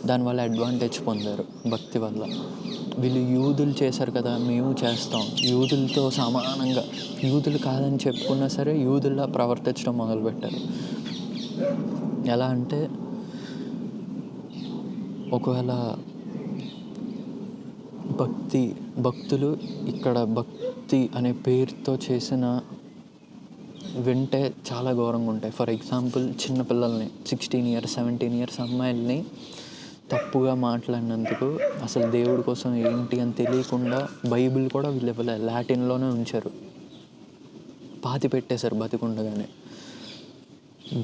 దానివల్ల అడ్వాంటేజ్ పొందారు భక్తి వల్ల. వీళ్ళు యూదులు చేశారు కదా, మేము చేస్తాం, యూదులతో సమానంగా, యూదులు కాదని చెప్పుకున్నా సరే యూదుల్లా ప్రవర్తించడం మొదలుపెట్టారు. ఎలా అంటే, ఒకవేళ భక్తులు ఇక్కడ భక్తి అనే పేరుతో చేసిన వింటే చాలా ఘోరంగా ఉంటాయి. ఫర్ ఎగ్జాంపుల్, చిన్నపిల్లల్ని 16 years 17 years అమ్మాయిల్ని తప్పుగా మాట్లాడినందుకు, అసలు దేవుడి కోసం ఏంటి అని తెలియకుండా బైబిల్ కూడా వీళ్ళు ఇవ్వలే, లాటిన్లోనే ఉంచారు, పాతి పెట్టేశారు బతికుండగానే,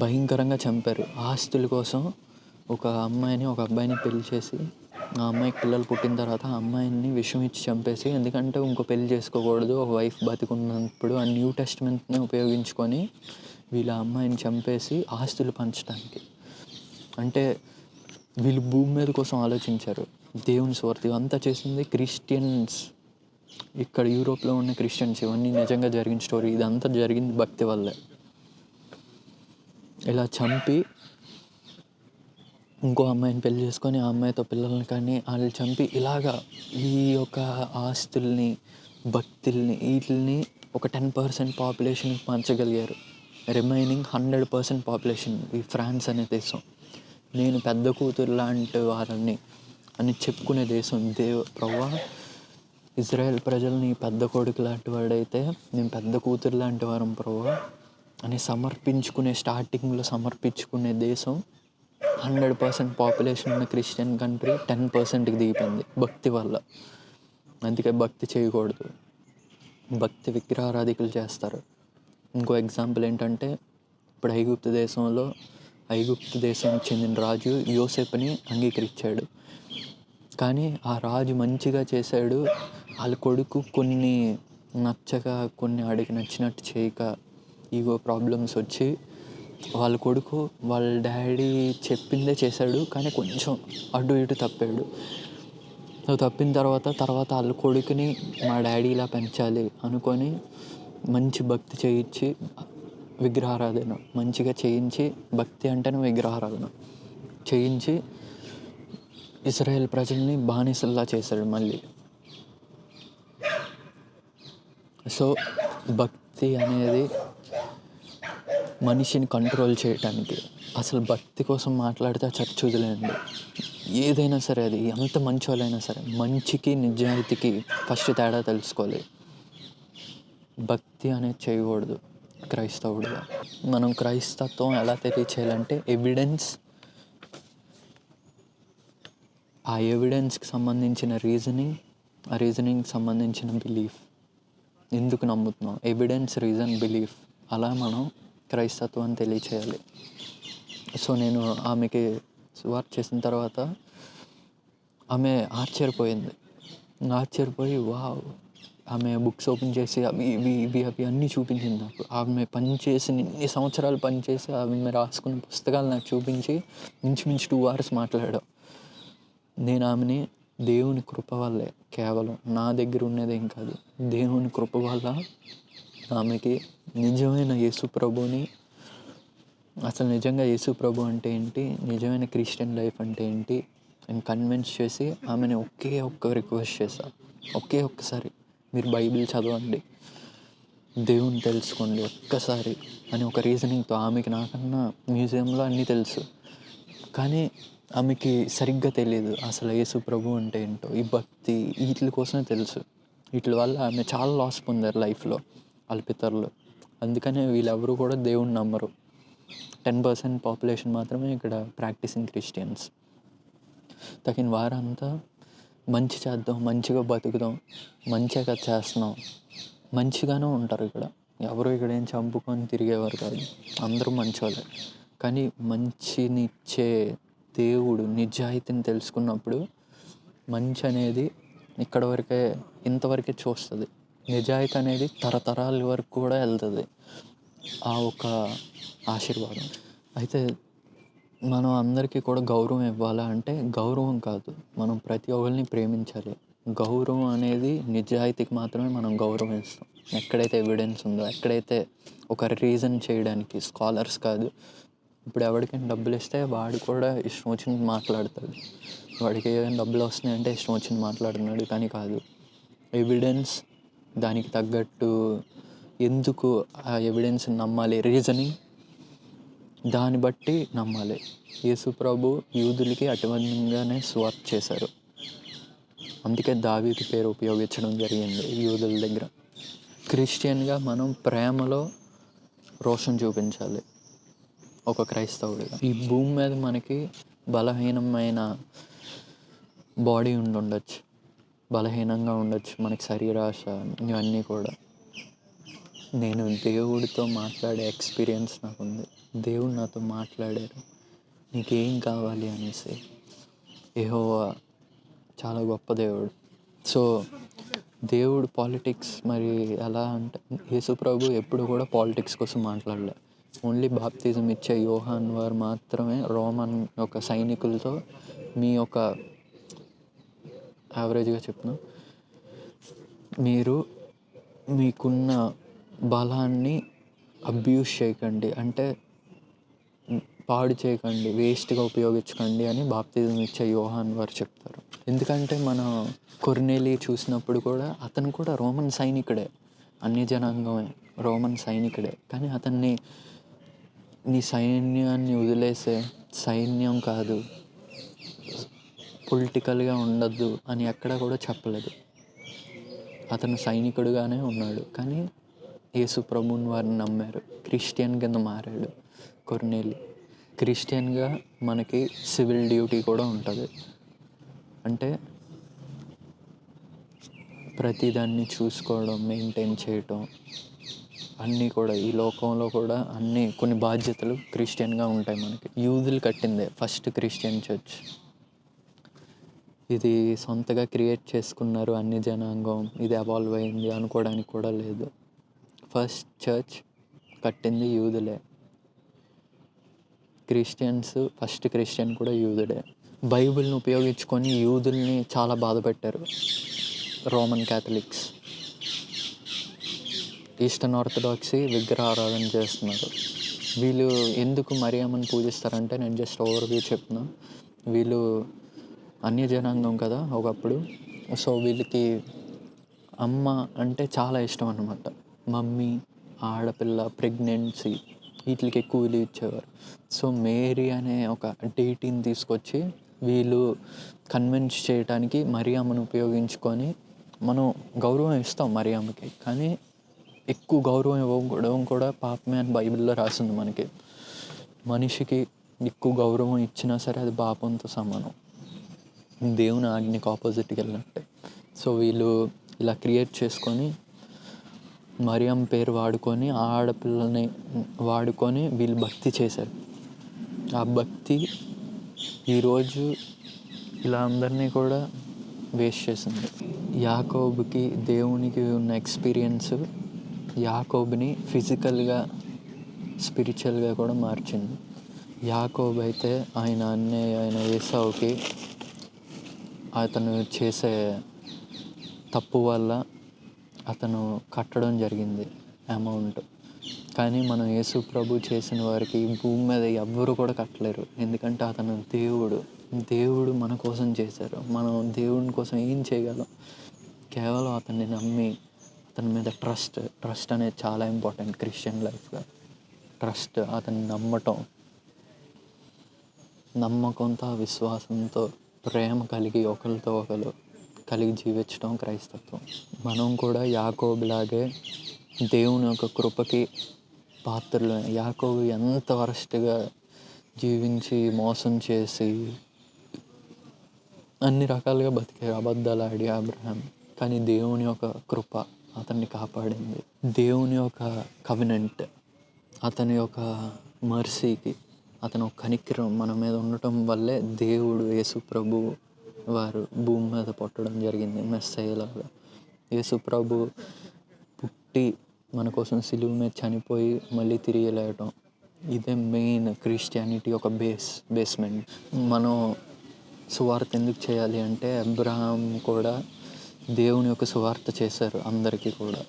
భయంకరంగా చంపారు. ఆస్తుల కోసం ఒక అమ్మాయిని ఒక అబ్బాయిని పెళ్లి చేసి, ఆ అమ్మాయికి పిల్లలు పుట్టిన తర్వాత ఆ అమ్మాయిని విషం ఇచ్చి చంపేసి, ఎందుకంటే ఇంకో పెళ్లి చేసుకోకూడదు, ఒక వైఫ్ బతికున్నప్పుడు ఆ న్యూ టెస్టిమెంట్ని ఉపయోగించుకొని వీళ్ళ అమ్మాయిని చంపేసి ఆస్తులు పంచడానికి. అంటే వీళ్ళు భూమి మీద కోసం ఆలోచించారు. దేవుని స్వార్థి అంతా చేసింది క్రిస్టియన్స్, ఇక్కడ యూరోప్లో ఉన్న క్రిస్టియన్స్. ఇవన్నీ నిజంగా జరిగిన స్టోరీ. ఇదంతా జరిగింది భక్తి వల్లే. ఇలా చంపి ఇంకో అమ్మాయిని పెళ్లి చేసుకొని ఆ అమ్మాయితో పిల్లల్ని కానీ వాళ్ళు చంపి, ఇలాగా ఈ యొక్క ఆస్తుల్ని, భక్తుల్ని, వీటిని ఒక 10% పాపులేషన్కి పంచగలిగారు. రిమైనింగ్ 100% పాపులేషన్ ఈ ఫ్రాన్స్ అనే దేశం, నేను పెద్ద కూతురు లాంటి వారిని అని చెప్పుకునే దేశం. ప్రభువా, ఇజ్రాయెల్ ప్రజల్ని పెద్ద కొడుకు లాంటి వాడైతే నేను పెద్ద కూతురు లాంటి వారం ప్రభువా అని స్టార్టింగ్లో సమర్పించుకునే దేశం. 100% పాపులేషన్ ఉన్న క్రిస్టియన్ కంట్రీ 10%కి దిగిపోయింది భక్తి వల్ల. అందుకే భక్తి చేయకూడదు, భక్తి విగ్రహారాధికులు చేస్తారు. ఇంకో ఎగ్జాంపుల్ ఏంటంటే, ఇప్పుడు ఐగుప్తు దేశానికి చెందిన రాజు యోసేపుని అంగీకరించాడు. కానీ ఆ రాజు మంచిగా చేశాడు, వాళ్ళ కొడుకు కొన్ని నచ్చక, కొన్ని ఆడికి నచ్చినట్టు చేయక, ఈగో ప్రాబ్లమ్స్ వచ్చి వాళ్ళ కొడుకు వాళ్ళ డాడీ చెప్పిందే చేశాడు, కానీ కొంచెం అటు ఇటు తప్పాడు. తప్పిన తర్వాత వాళ్ళ కొడుకుని మా డాడీ ఇలా పెంచాలి అనుకొని మంచి భక్తి చేయించి, విగ్రహారాధన మంచిగా చేయించి, భక్తి అంటేనే విగ్రహారాధన చేయించి ఇజ్రాయెల్ ప్రజల్ని బానిసల్లా చేశాడు మళ్ళీ. సో భక్తి అనేది మనిషిని కంట్రోల్ చేయటానికి. అసలు భక్తి కోసం మాట్లాడితే ఆ చర్చ్ వదిలేయండి, ఏదైనా సరే, అది ఎంత మంచి వాళ్ళైనా సరే, మంచికి నిజాయితీకి ఫస్ట్ తేడా తెలుసుకోవాలి. భక్తి అనేది చేయకూడదు క్రైస్తవుడిగా. మనం క్రైస్తత్వం ఎలా తెలియచేయాలంటే ఎవిడెన్స్, ఆ ఎవిడెన్స్కి సంబంధించిన రీజనింగ్, ఆ రీజనింగ్కి సంబంధించిన బిలీఫ్, ఎందుకు నమ్ముతున్నాం, ఎవిడెన్స్, రీజన్, బిలీఫ్. అలా మనం క్రైస్తత్వాన్ని తెలియచేయాలి. సో నేను ఆమెకి సువార్త చేసిన తర్వాత ఆమె ఆశ్చర్యపోయింది. ఆశ్చర్యపోయి వావ్! ఆమె బుక్స్ ఓపెన్ చేసి అవి ఇవి ఇవి అవి అన్నీ చూపించింది నాకు. ఆమె పనిచేసిన ఇన్ని సంవత్సరాలు పనిచేసి ఆమె రాసుకున్న పుస్తకాలు నాకు చూపించి ఇంచుమించు 2 hours మాట్లాడాం. నేను ఆమెని దేవుని కృప వల్లే, కేవలం నా దగ్గర ఉన్నదేం కాదు, దేవుని కృప వల్ల ఆమెకి నిజమైన యేసు ప్రభుని, అసలు నిజంగా యేసు ప్రభు అంటే ఏంటి, నిజమైన క్రిస్టియన్ లైఫ్ అంటే ఏంటి అని కన్విన్స్ చేసి ఆమెని ఒకే ఒక్క రిక్వెస్ట్ చేశా. ఒకే ఒక్కసారి మీరు బైబిల్ చదవండి, దేవుని తెలుసుకోండి ఒక్కసారి అని ఒక రీజనింగ్తో. ఆమెకి నాకన్నా మ్యూజియంలో అన్నీ తెలుసు, కానీ ఆమెకి సరిగ్గా తెలియదు అసలు యేసు ప్రభు అంటే ఏంటో. ఈ భక్తి వీటి కోసమే తెలుసు. వీటి వల్ల ఆమె చాలా లాస్ పొందారు లైఫ్లో వాళ్ళ పితరులు. అందుకనే వీళ్ళెవరూ కూడా దేవుణ్ణి నమ్మరు. 10% పాపులేషన్ మాత్రమే ఇక్కడ ప్రాక్టీసింగ్ క్రిస్టియన్స్. తగిన వారంతా మంచి చేద్దాం, మంచిగా బతుకుదాం, మంచిగా చేస్తున్నాం, మంచిగానే ఉంటారు ఇక్కడ. ఎవరు ఇక్కడ ఏం చంపుకొని తిరిగేవారు కాదు, అందరూ మంచోళ్ళే. కానీ మంచినిచ్చే దేవుడు నిజాయితీని తెలుసుకున్నప్పుడు మంచి అనేది ఇక్కడ వరకే, ఇంతవరకే చూస్తుంది. నిజాయితీ అనేది తరతరాల వరకు కూడా వెళ్తుంది, ఆ ఒక ఆశీర్వాదం. అయితే మనం అందరికీ కూడా గౌరవం ఇవ్వాలా అంటే గౌరవం కాదు, మనం ప్రతి ఒక్కరిని ప్రేమించాలి. గౌరవం అనేది నిజాయితీకి మాత్రమే మనం గౌరవం ఇస్తాం. ఎక్కడైతే ఎవిడెన్స్ ఉందో, ఎక్కడైతే ఒక రీజన్ చేయడానికి, స్కాలర్స్ కాదు. ఇప్పుడు ఎవరికైనా డబ్బులు ఇస్తే వాడు కూడా ఇష్టం వచ్చినట్టు మాట్లాడతాడు. వాడికి ఏమైనా డబ్బులు వస్తున్నాయంటే ఇష్టం వచ్చినట్టు మాట్లాడుతున్నాడు. కానీ కాదు, ఎవిడెన్స్, దానికి తగ్గట్టు ఎందుకు ఆ ఎవిడెన్స్ని నమ్మాలి, రీజనింగ్, దాన్ని బట్టి నమ్మాలి. యేసు ప్రభు యూదులకి అటువంటిగానే సువార్త చేశారు. అందుకే దావీదు పేరు ఉపయోగించడం జరిగింది యూదుల దగ్గర. క్రిస్టియన్గా మనం ప్రేమలో రోషం చూపించాలి ఒక క్రైస్తవుడిగా. ఈ భూమి మీద మనకి బలహీనమైన బాడీ ఉండొచ్చు, బలహీనంగా ఉండొచ్చు, మనకి శరీరాశ, ఇవన్నీ కూడా. నేను దేవుడితో మాట్లాడే ఎక్స్పీరియన్స్ నాకు ఉంది. దేవుడు నాతో మాట్లాడారు, నీకేం కావాలి అనేసి. యెహోవా చాలా గొప్ప దేవుడు. సో దేవుడు పాలిటిక్స్ మరి ఎలా అంటే, యేసు ప్రభు ఎప్పుడు కూడా పాలిటిక్స్ కోసం మాట్లాడలే. ఓన్లీ బాప్తిజం ఇచ్చే యోహాన్ వారు మాత్రమే రోమన్ ఒక సైనికులతో, మీ యొక్క యావరేజ్గా చెప్తున్నా, మీరు మీకున్న బలాన్ని అబ్యూస్ చేయకండి, అంటే పాడు చేయకండి, వేస్ట్గా ఉపయోగించకండి అని బాప్తిజం ఇచ్చే యోహాన్ వారు చెప్తారు. ఎందుకంటే మన కొర్నేలి చూసినప్పుడు కూడా అతను కూడా రోమన్ సైనికుడే, అన్య జనాంగమే, రోమన్ సైనికుడే. కానీ అతన్ని నీ సైన్యాన్ని వదిలేసే, సైన్యం కాదు, పొలిటికల్గా ఉండద్దు అని ఎక్కడా కూడా చెప్పలేదు. అతను సైనికుడుగానే ఉన్నాడు, కానీ యేసు ప్రభువుని వారిని నమ్మారు. క్రిస్టియన్ కింద మారాడు కొర్నేలి. క్రిస్టియన్గా మనకి సివిల్ డ్యూటీ కూడా ఉంటుంది. అంటే ప్రతిదాన్ని చూసుకోవడం, మెయింటైన్ చేయటం, అన్నీ కూడా ఈ లోకంలో కూడా అన్నీ కొన్ని బాధ్యతలు క్రిస్టియన్గా ఉంటాయి మనకి. యూదులు కట్టిందే ఫస్ట్ క్రిస్టియన్ చర్చ్. ఇది సొంతగా క్రియేట్ చేసుకున్నారు అన్ని జనాంగం, ఇది ఎవాల్వ్ అయింది అనుకోవడానికి కూడా లేదు. ఫస్ట్ చర్చ్ కట్టింది యూదులే. క్రిస్టియన్స్, ఫస్ట్ క్రిస్టియన్ కూడా యూదుడే. బైబిల్ని ఉపయోగించుకొని యూదుల్ని చాలా బాధ పెట్టారు రోమన్ క్యాథలిక్స్. ఈస్టర్న్ ఆర్థడాక్సీ విగ్రహారాధన చేస్తున్నారు. వీళ్ళు ఎందుకు మరియమ్మని పూజిస్తారంటే, నేను జస్ట్ ఓవర్వ్యూ చెప్తున్నా. వీళ్ళు అన్య జనాంగం కదా ఒకప్పుడు. సో వీళ్ళకి అమ్మ అంటే చాలా ఇష్టం అన్నమాట. మమ్మీ, ఆడపిల్ల, ప్రెగ్నెన్సీ, వీటికి ఎక్కువ విలువ ఇచ్చేవారు. సో మేరీ అనే ఒక డేటీని తీసుకొచ్చి వీళ్ళు కన్విన్స్ చేయడానికి మరియమ్మను ఉపయోగించుకొని, మనం గౌరవం ఇస్తాం మరియమ్మకి, కానీ ఎక్కువ గౌరవం ఇవ్వడం కూడా పాపమే అని బైబిల్లో రాసింది మనకి. మనిషికి ఎక్కువ గౌరవం ఇచ్చినా సరే అది పాపంతో సమానం, దేవుని ఆజ్ఞకి ఆపోజిట్కి వెళ్ళినట్టే. సో వీళ్ళు ఇలా క్రియేట్ చేసుకొని మరియం పేరు వాడుకొని ఆ ఆడపిల్లని వాడుకొని వీళ్ళు భక్తి చేశారు. ఆ భక్తి ఈరోజు ఇలా అందరినీ కూడా వేస్ట్ చేసింది. యాకోబుకి దేవునికి ఉన్న ఎక్స్పీరియన్స్ యాకోబుని ఫిజికల్గా, స్పిరిచువల్గా కూడా మార్చింది. యాకోబు అయితే ఆయన ఏసావుకి అతను చేసే తప్పు వల్ల అతను కట్టడం జరిగింది అమౌంట్. కానీ మనం యేసు ప్రభు చేసిన వారికి భూమి మీద ఎవ్వరు కూడా కట్టలేరు. ఎందుకంటే అతను దేవుడు మన కోసం చేశారు. మనం దేవుని కోసం ఏం చేయగలం? కేవలం అతన్ని నమ్మి అతని మీద ట్రస్ట్ అనేది చాలా ఇంపార్టెంట్ క్రిస్టియన్ లైఫ్గా. ట్రస్ట్, అతన్ని నమ్మకంతో, విశ్వాసంతో, ప్రేమ కలిగి ఒకరితో ఒకరు కలిగి జీవించడం క్రైస్తత్వం. మనం కూడా యాకోబులాగే దేవుని యొక్క కృపకి పాత్రలు. యాకోబు ఎంత వరస్ట్గా జీవించి మోసం చేసి అన్ని రకాలుగా బతికారు, అబద్ధాలు ఆడి అబ్రహాం. కానీ దేవుని యొక్క కృప అతన్ని కాపాడింది. దేవుని యొక్క కవెనెంట్, అతని యొక్క మర్సీకి, అతని ఒక కనికరం మన మీద ఉండటం వల్లే దేవుడు యేసు ప్రభు వారు భూమి మీద పుట్టడం జరిగింది మెస్సయ్యలాగా. యేసు ప్రభు పుట్టి మన కోసం సిలువ మీద చనిపోయి మళ్ళీ తిరిగి లేవటం, ఇదే మెయిన్ క్రిస్టియానిటీ ఒక బేస్మెంట్. మనం సువార్త ఎందుకు చేయాలి అంటే అబ్రహాం కూడా దేవుని యొక్క సువార్త చేశారు అందరికీ కూడా.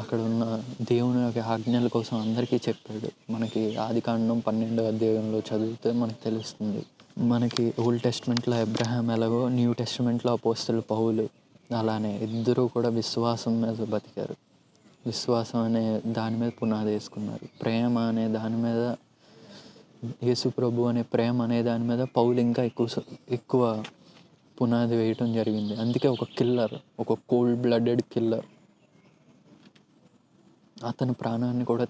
అక్కడ ఉన్న దేవుని యొక్క ఆజ్ఞల కోసం అందరికీ చెప్పాడు. మనకి ఆదికాండం 12వ అధ్యాయంలో చదివితే మనకు తెలుస్తుంది. మనకి ఓల్డ్ టెస్ట్మెంట్లో అబ్రహాం ఎలాగో, న్యూ టెస్ట్మెంట్లో అపోస్తలుడు పౌలు అలానే ఇద్దరూ కూడా విశ్వాసం మీద బతికారు. విశ్వాసం అనే దాని మీద పునాది వేసుకున్నారు. ప్రేమ అనే దాని మీద, యేసు ప్రభు అనే ప్రేమ అనే దాని మీద పౌలు ఇంకా ఎక్కువ పునాది వేయటం జరిగింది. అందుకే ఒక కోల్డ్ బ్లడెడ్ కిల్లర్ అతని ప్రాణాన్ని కూడా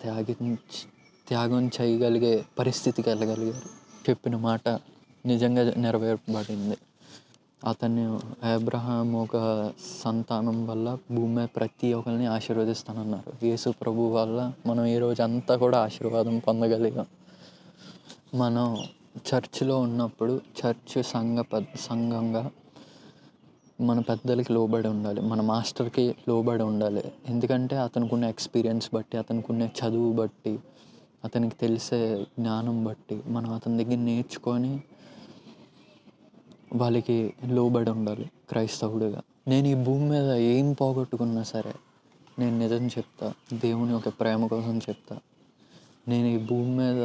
త్యాగం చేయగలిగే పరిస్థితికి వెళ్ళగలిగారు. చెప్పిన మాట నిజంగా నెరవేర్పబడింది. అబ్రహాం ఒక సంతానం వల్ల భూమి మీద ప్రతి ఒక్కరిని ఆశీర్వదిస్తానన్నారు. యేసు ప్రభు వల్ల మనం ఈరోజు అంతా కూడా ఆశీర్వాదం పొందగలిగాం. మనం చర్చిలో ఉన్నప్పుడు సంఘంగా మన పెద్దలకి లోబడి ఉండాలి, మన మాస్టర్కి లోబడి ఉండాలి. ఎందుకంటే అతనికి ఉన్న ఎక్స్పీరియన్స్ బట్టి, అతనికి ఉన్న చదువు బట్టి, అతనికి తెలిసే జ్ఞానం బట్టి మనం అతని దగ్గర నేర్చుకొని వాళ్ళకి లోబడి ఉండాలి క్రైస్తవుడిగా. నేను ఈ భూమి మీద ఏం పోగొట్టుకున్నా సరే నేను నిజం చెప్తా, దేవుని యొక్క ప్రేమ కోసం చెప్తా. నేను ఈ భూమి మీద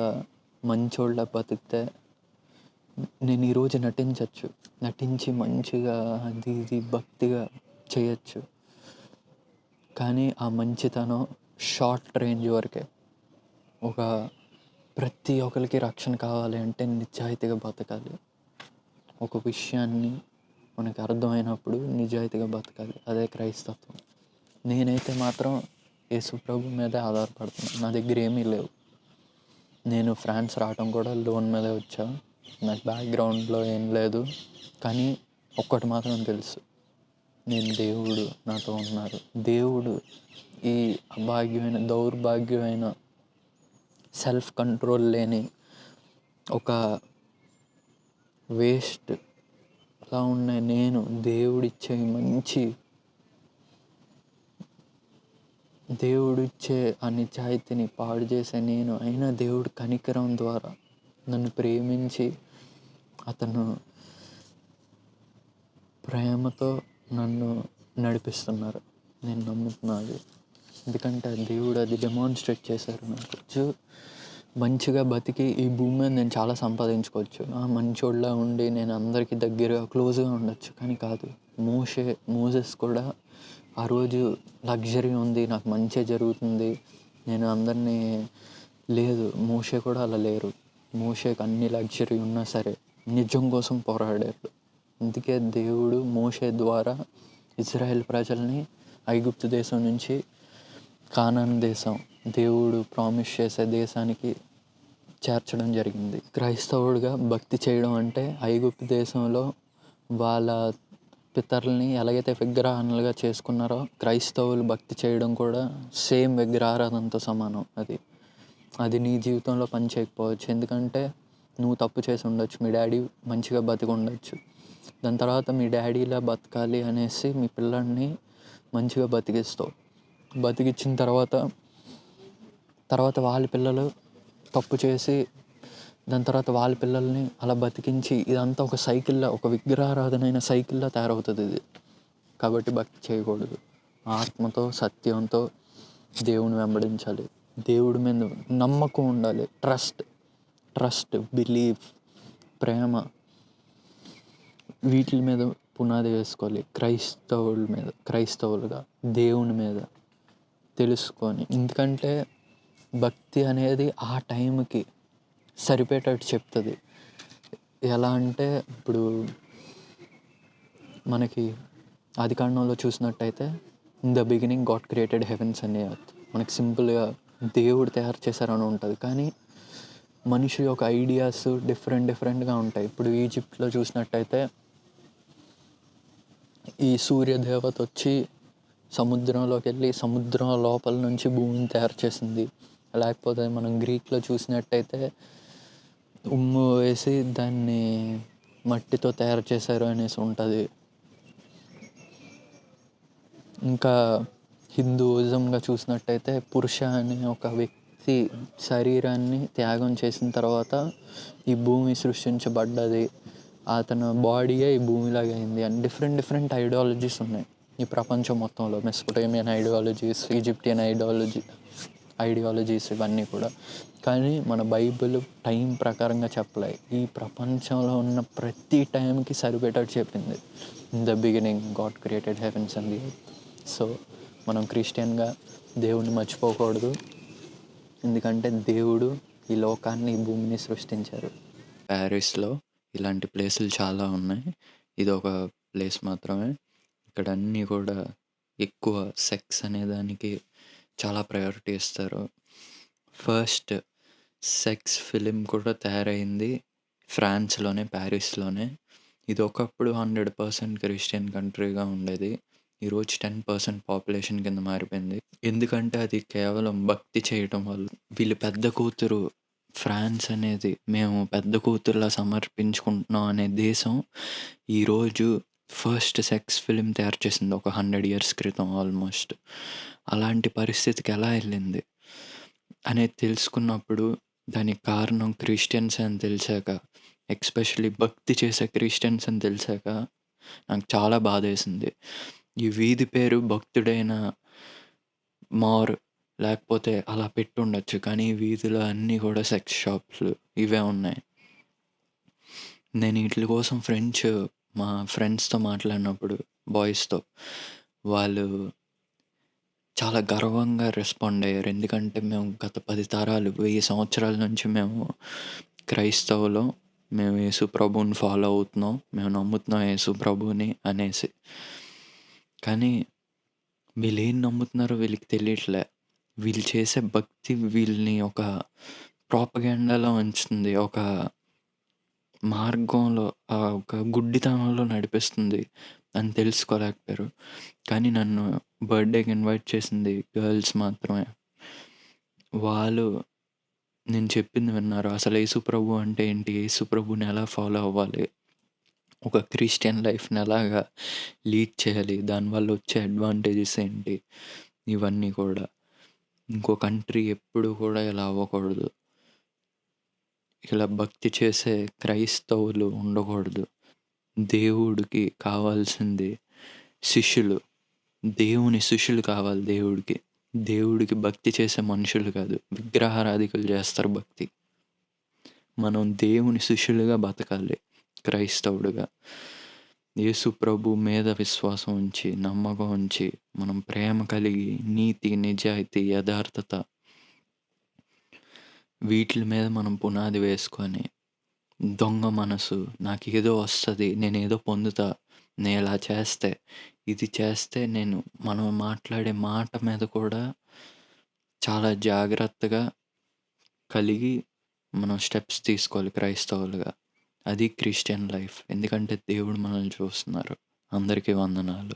మంచోళ్ళ బతికితే నేను ఈరోజు నటించి మంచిగా ఇది భక్తిగా చేయొచ్చు. కానీ ఆ మంచితనం షార్ట్ రేంజ్ వరకే. ప్రతి ఒక్కరికి రక్షణ కావాలి అంటే నిజాయితీగా బతకాలి. ఒక విషయాన్ని మనకు అర్థమైనప్పుడు నిజాయితీగా బతకాలి. అదే క్రైస్తత్వం. నేనైతే మాత్రం యేసు ప్రభు మీదే ఆధారపడుతున్నాను. నా దగ్గర ఏమీ లేవు. నేను ఫ్రాన్స్ రావటం కూడా లోన్ మీదే వచ్చా. నాకు బ్యాక్గ్రౌండ్లో ఏం లేదు. కానీ ఒక్కటి మాత్రం తెలుసు, దేవుడు నాతో ఉన్నారు. దేవుడు ఈ దౌర్భాగ్యమైన సెల్ఫ్ కంట్రోల్ లేని ఒక వేస్ట్ అలా ఉన్న నేను, దేవుడిచ్చే ఆ నిజాయితీని పాడు చేసే నేను, అయినా దేవుడు కనికరం ద్వారా నన్ను ప్రేమించి అతను ప్రేమతో నన్ను నడిపిస్తున్నారు. నేను నమ్ముతున్నాను. ఎందుకంటే దేవుడు అది డెమాన్స్ట్రేట్ చేశారు నాకు. మంచిగా బతికి ఈ భూమి మీద నేను చాలా సంపాదించుకోవచ్చు, మంచోళ్ళ ఉండి నేను అందరికీ దగ్గరగా క్లోజ్గా ఉండొచ్చు. కానీ కాదు. మోసెస్ కూడా ఆ రోజు లగ్జరీ ఉంది, నాకు మంచి జరుగుతుంది, నేను అందరినీ లేదు. మోషే కూడా అలా లేరు. మోషేకి అన్ని లగ్జరీ ఉన్నా సరే నిజం కోసం పోరాడారు. అందుకే దేవుడు మోషే ద్వారా ఇజ్రాయెల్ ప్రజల్ని ఐగుప్తు దేశం నుంచి కానాన్ దేశం, దేవుడు ప్రామిస్ చేసే దేశానికి చేర్చడం జరిగింది. క్రైస్తవుడిగా భక్తి చేయడం అంటే ఐగుప్తు దేశంలో వాళ్ళ పితరుల్ని ఎలాగైతే విగ్రహాలుగా చేసుకున్నారో క్రైస్తవులు భక్తి చేయడం కూడా సేమ్ విగ్రహారాధనతో సమానం. అది నీ జీవితంలో పని చేయకపోవచ్చు, ఎందుకంటే నువ్వు తప్పు చేసి ఉండొచ్చు, మీ డాడీ మంచిగా బతికి ఉండొచ్చు. దాని తర్వాత మీ డాడీలా బతకాలి అనేసి మీ పిల్లల్ని మంచిగా బతికిస్తావు. బతికిచ్చిన తర్వాత వాళ్ళ పిల్లలు తప్పు చేసి దాని తర్వాత వాళ్ళ పిల్లల్ని అలా బతికించి ఇదంతా ఒక సైకిల్లా, ఒక విగ్రహారాధనైన సైకిల్లా తయారవుతుంది ఇది. కాబట్టి భక్తి చేయకూడదు. ఆత్మతో సత్యంతో దేవుని వెంబడించాలి. దేవుడి మీద నమ్మకం ఉండాలి. ట్రస్ట్, బిలీవ్, ప్రేమ, వీటి మీద పునాది వేసుకోవాలి. క్రైస్తవులుగా దేవుని మీద తెలుసుకొని, ఎందుకంటే భక్తి అనేది ఆ టైంకి సరిపోయేటట్టు చెప్తుంది. ఎలా అంటే ఇప్పుడు మనకి ఆదికాండంలో చూసినట్టయితే in the beginning God created heavens and earth. మనకి సింపుల్గా దేవుడు తయారు చేశారని ఉంటుంది. కానీ మనిషి యొక్క ఐడియాస్ డిఫరెంట్గా ఉంటాయి. ఇప్పుడు ఈజిప్ట్లో చూసినట్టయితే ఈ సూర్యదేవత వచ్చి సముద్రంలోకి వెళ్ళి సముద్రం లోపల నుంచి భూమిని తయారు చేసింది. లేకపోతే మనం గ్రీక్లో చూసినట్టయితే ఉమ్ము వేసి దాన్ని మట్టితో తయారు చేశారు అనేసి ఉంటుంది. ఇంకా హిందూయిజంగా చూసినట్టయితే పురుష అనే ఒక వ్యక్తి శరీరాన్ని త్యాగం చేసిన తర్వాత ఈ భూమి సృష్టించబడ్డది, అతని బాడీయే ఈ భూమిలాగా అయింది అని డిఫరెంట్ ఐడియాలజీస్ ఉన్నాయి ఈ ప్రపంచం మొత్తంలో. మెసొపొటేమియన్ ఐడియాలజీస్, ఈజిప్టియన్ ఐడియాలజీస్ ఇవన్నీ కూడా. కానీ మన బైబిల్ టైం ప్రకారంగా చెప్పలే. ఈ ప్రపంచంలో ఉన్న ప్రతి టైంకి సరిపెట్టేట్టు చెప్పింది. In the beginning God created heavens and the earth. So మనం క్రిస్టియన్గా దేవుణ్ణి మర్చిపోకూడదు, ఎందుకంటే దేవుడు ఈ లోకాన్ని, ఈ భూమిని సృష్టించారు. ప్యారిస్లో ఇలాంటి ప్లేసులు చాలా ఉన్నాయి. ఇది ఒక ప్లేస్ మాత్రమే. ఇక్కడ అన్నీ కూడా ఎక్కువ సెక్స్ అనే దానికి చాలా ప్రయారిటీ ఇస్తారు. ఫస్ట్ సెక్స్ ఫిలిం కూడా తయారైంది ఫ్రాన్స్లోనే, ప్యారిస్లోనే. ఇది ఒకప్పుడు 100% క్రిస్టియన్ కంట్రీగా ఉండేది. ఈరోజు 10% పాపులేషన్ కింద మారిపోయింది. ఎందుకంటే అది కేవలం భక్తి చేయటం వల్ల. వీళ్ళు పెద్ద కూతురు ఫ్రాన్స్ అనేది మేము పెద్ద కూతురులా సమర్పించుకుంటున్నాం అనే దేశం ఈరోజు ఫస్ట్ సెక్స్ ఫిలిం తయారు చేసింది ఒక 100 years క్రితం ఆల్మోస్ట్. అలాంటి పరిస్థితికి ఎలా వెళ్ళింది అనేది తెలుసుకున్నప్పుడు దానికి కారణం క్రిస్టియన్స్ అని తెలిసాక, ఎస్పెషల్లీ భక్తి చేసే క్రిస్టియన్స్ అని తెలిసాక నాకు చాలా బాధ వేసింది. ఈ వీధి పేరు భక్తుడైన మార్ లేకపోతే అలా పెట్టుండొచ్చు, కానీ ఈ వీధిలో అన్నీ కూడా సెక్స్ షాప్లు ఇవే ఉన్నాయి. నేను వీటి కోసం మా ఫ్రెండ్స్తో మాట్లాడినప్పుడు బాయ్స్తో, వాళ్ళు చాలా గర్వంగా రెస్పాండ్ అయ్యారు. ఎందుకంటే మేము గత 10 తరాలు 1000 సంవత్సరాల నుంచి మేము క్రైస్తవులం, మేము యేసు ప్రభువుని ఫాలో అవుతున్నాం, మేము నమ్ముతున్నాం యేసు ప్రభువుని అనేసి. కానీ వీళ్ళు ఏం నమ్ముతున్నారో వీళ్ళకి తెలియట్లే. వీళ్ళు చేసే భక్తి వీళ్ళని ఒక ప్రాపగాండాలో ఉంచుతుంది, ఒక మార్గంలో, ఒక గుడ్డితనంలో నడిపిస్తుంది అని తెలుసుకోలేకపోయారు. కానీ నన్ను బర్త్డేకి ఇన్వైట్ చేసింది గర్ల్స్ మాత్రమే. వాళ్ళు నేను చెప్పింది విన్నారు. అసలు యేసు ప్రభు అంటే ఏంటి, యేసు ప్రభుని ఎలా ఫాలో అవ్వాలి, ఒక క్రిస్టియన్ లైఫ్ని ఎలాగా లీడ్ చేయాలి, దానివల్ల వచ్చే అడ్వాంటేజెస్ ఏంటి, ఇవన్నీ కూడా. ఇంకో కంట్రీ ఎప్పుడు కూడా ఇలా అవ్వకూడదు. ఇలా భక్తి చేసే క్రైస్తవులు ఉండకూడదు. దేవుడికి కావాల్సింది శిష్యులు, దేవుని శిష్యులు కావాలి దేవుడికి భక్తి చేసే మనుషులు కాదు. విగ్రహారాధికులు చేస్తారు భక్తి. మనం దేవుని శిష్యులుగా బతకాలి క్రైస్తవుడుగా. యేసు ప్రభు మీద విశ్వాసం ఉంచి, నమ్మకం ఉంచి, మనం ప్రేమ కలిగి, నీతి, నిజాయితీ, యథార్థత, వీటి మీద మనం పునాది వేసుకొని, దొంగ మనసు, నాకేదో వస్తుంది, నేనేదో పొందుతా, నేను ఇలా చేస్తే, ఇది చేస్తే, మనం మాట్లాడే మాట మీద కూడా చాలా జాగ్రత్తగా కలిగి మనం స్టెప్స్ తీసుకోవాలి క్రైస్తవులుగా. అది క్రిస్టియన్ లైఫ్. ఎందుకంటే దేవుడు మనల్ని చూస్తున్నారు. అందరికీ వందనాలు.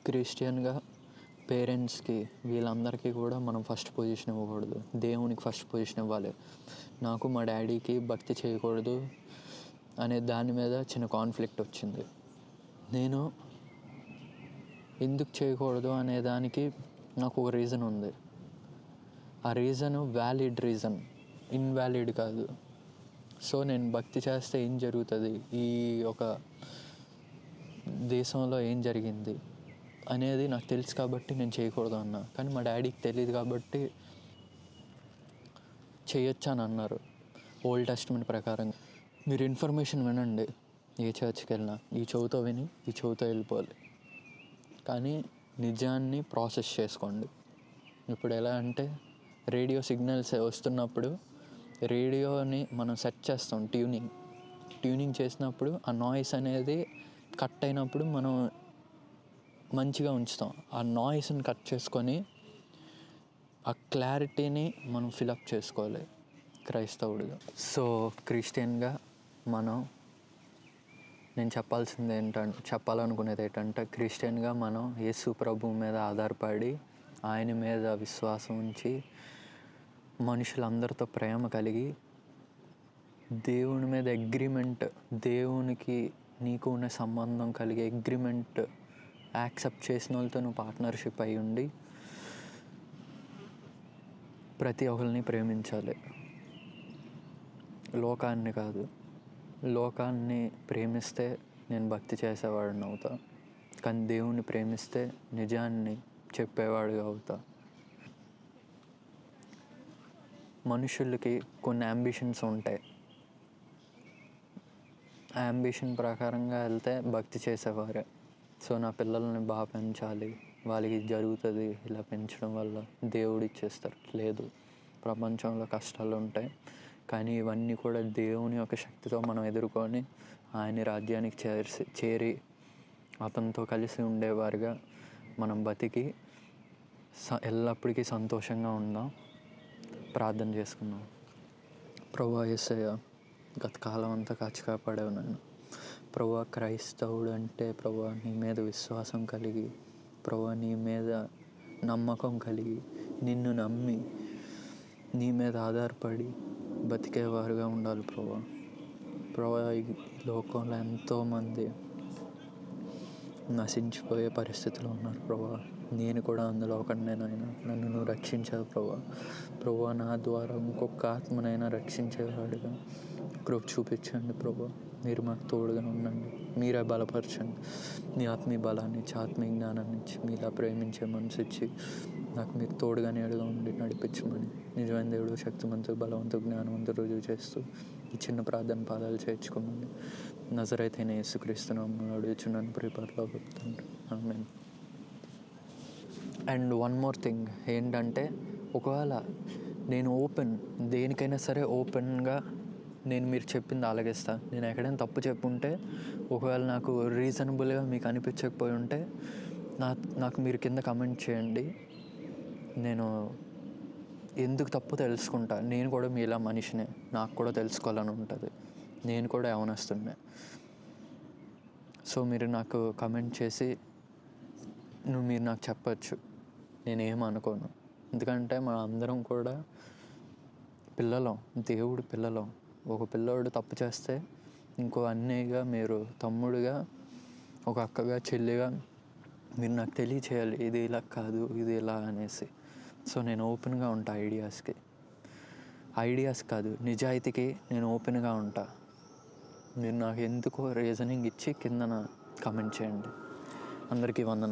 క్రిస్టియన్గా పేరెంట్స్కి వీళ్ళందరికీ కూడా మనం ఫస్ట్ పొజిషన్ ఇవ్వకూడదు, దేవునికి ఫస్ట్ పొజిషన్ ఇవ్వాలి. నాకు మా డాడీకి భక్తి చేయకూడదు అనే దాని మీద చిన్న కాన్ఫ్లిక్ట్ వచ్చింది. నేను ఎందుకు చేయకూడదు అనే దానికి నాకు ఒక రీజన్ ఉంది. ఆ రీజను వ్యాలిడ్ రీజన్, ఇన్వాలిడ్ కాదు. సో నేను భక్తి చేస్తే ఏం జరుగుతుంది, ఈ ఒక దేశంలో ఏం జరిగింది అనేది నాకు తెలుసు కాబట్టి నేను చేయకూడదు అన్నా. కానీ మా డాడీకి తెలియదు కాబట్టి చేయొచ్చు అని అన్నారు. ఓల్డ్ టెస్ట్మెంట్ ప్రకారం మీరు ఇన్ఫర్మేషన్ వినండి, ఏ చర్చ్కి వెళ్ళినా ఈ చెవుతో విని ఈ చెవుతో వెళ్ళిపోవాలి, కానీ నిజాన్ని ప్రాసెస్ చేసుకోండి. ఇప్పుడు ఎలా అంటే రేడియో సిగ్నల్స్ వస్తున్నప్పుడు రేడియోని మనం సెట్ చేస్తాం, ట్యూనింగ్ చేసినప్పుడు ఆ నాయిస్ అనేది కట్ అయినప్పుడు మనం మంచిగా ఉంచుతాం. ఆ నాయిస్ని కట్ చేసుకొని ఆ క్లారిటీని మనం ఫిలప్ చేసుకోవాలి క్రైస్తవుడిగా. సో క్రిస్టియన్గా నేను చెప్పాలనుకునేది ఏంటంటే క్రిస్టియన్గా మనం యేసు ప్రభు మీద ఆధారపడి ఆయన మీద విశ్వాసం ఉంచి మనుషులందరితో ప్రేమ కలిగి దేవుని మీద అగ్రిమెంట్, దేవునికి నీకు ఉన్న సంబంధం కలిగే అగ్రిమెంట్ యాక్సెప్ట్ చేసిన వాళ్ళతో నువ్వు పార్ట్నర్షిప్ అయి ఉండి ప్రతి ఒక్కరిని ప్రేమించాలి. లోకాన్ని కాదు. లోకాన్ని ప్రేమిస్తే నేను భక్తి చేసేవాడిని అవుతా, కానీ దేవుణ్ణి ప్రేమిస్తే నిజాన్ని చెప్పేవాడిగా అవుతా. మనుషులకి కొన్ని అంబిషన్స్ ఉంటాయి. ఆ అంబిషన్ ప్రకారంగా వెళ్తే భక్తి చేసేవారే. సో నా పిల్లల్ని బాగా పెంచాలి, వాళ్ళకి జరుగుతుంది, ఇలా పెంచడం వల్ల దేవుడు ఇచ్చేస్తారు. లేదు, ప్రపంచంలో కష్టాలు ఉంటాయి, కానీ ఇవన్నీ కూడా దేవుని యొక్క శక్తితో మనం ఎదుర్కొని ఆయన రాజ్యానికి చేరి అతనితో కలిసి ఉండేవారుగా మనం బతికి ఎల్లప్పటికీ సంతోషంగా ఉందాం. ప్రార్థన చేసుకుందాం. ప్రభువా యేసయ్య, గత కాలం అంతా కాచి కాపాడావు నన్ను. ప్రభువా క్రైస్తవుడు అంటే ప్రభువా నీ మీద విశ్వాసం కలిగి, ప్రభువా నీ మీద నమ్మకం కలిగి, నిన్ను నమ్మి నీ మీద ఆధారపడి బతికేవారుగా ఉండాలి ప్రభువా. ప్రభువా ఈ లోకంలో ఎంతోమంది నశించిపోయే పరిస్థితిలో ఉన్నారు ప్రభువా. నేను కూడా అందులో ఒకడినైనా నన్ను నువ్వు రక్షించావు ప్రభువా. ప్రభువా నా ద్వారా ఇంకొక ఆత్మనైనా రక్షించేవాడిగా కృప చూపించండి ప్రభువా. మీరు మాకు తోడుగా ఉండండి, మీరే బలపరచండి. మీ ఆత్మీయ బలాన్ని ఇచ్చి, ఆత్మీయ జ్ఞానాన్ని ఇచ్చి, మీలా ప్రేమించే మనసు ఇచ్చి నాకు మీరు తోడుగా నీడగా ఉండి నడిపించమని నిజమైన దేవుడు, శక్తివంతుడు, బలవంతుడు, జ్ఞానవంతుడు రుజువు చేస్తూ ఈ చిన్న ప్రార్థన పాదాలు చేర్చుకోమని నజరేతైన యేసుక్రీస్తు నామములో అడుగుచున్నాను ప్రియ పరలోకపు తండ్రి, ఆమేన్. అండ్ వన్ మోర్ థింగ్ ఏంటంటే, ఒకవేళ నేను దేనికైనా సరే ఓపెన్గా నేను మీరు చెప్పింది ఆలకిస్తా. నేను ఎక్కడైనా తప్పు చెప్పుంటే, ఒకవేళ నాకు రీజనబుల్గా మీకు అనిపించకపోయి ఉంటే నాకు మీరు కింద కమెంట్ చేయండి. నేను ఎందుకు తప్పు తెలుసుకుంటా. నేను కూడా మీలా మనిషినే, నాకు కూడా తెలుసుకోవాలని ఉంటుంది. నేను కూడా యవనస్తున్నే. సో మీరు నాకు కమెంట్ చేసి మీరు నాకు చెప్పచ్చు, నేనేమనుకోను. ఎందుకంటే మన అందరం కూడా పిల్లలం, దేవుడి పిల్లలం. ఒక పిల్లోడు తప్పు చేస్తే ఇంకో అన్నయ్యగా, మీరు తమ్ముడుగా, ఒక అక్కగా, చెల్లిగా మీరు నాకు తెలియచేయాలి, ఇది ఇలా కాదు, ఇది ఇలా అనేసి. సో నేను ఓపెన్గా ఉంటా ఐడియాస్ కాదు, నిజాయితీకి నేను ఓపెన్గా ఉంటా. మీరు నాకు ఎందుకో రీజనింగ్ ఇచ్చి కిందన కమెంట్ చేయండి. అందరికీ వందనాలు.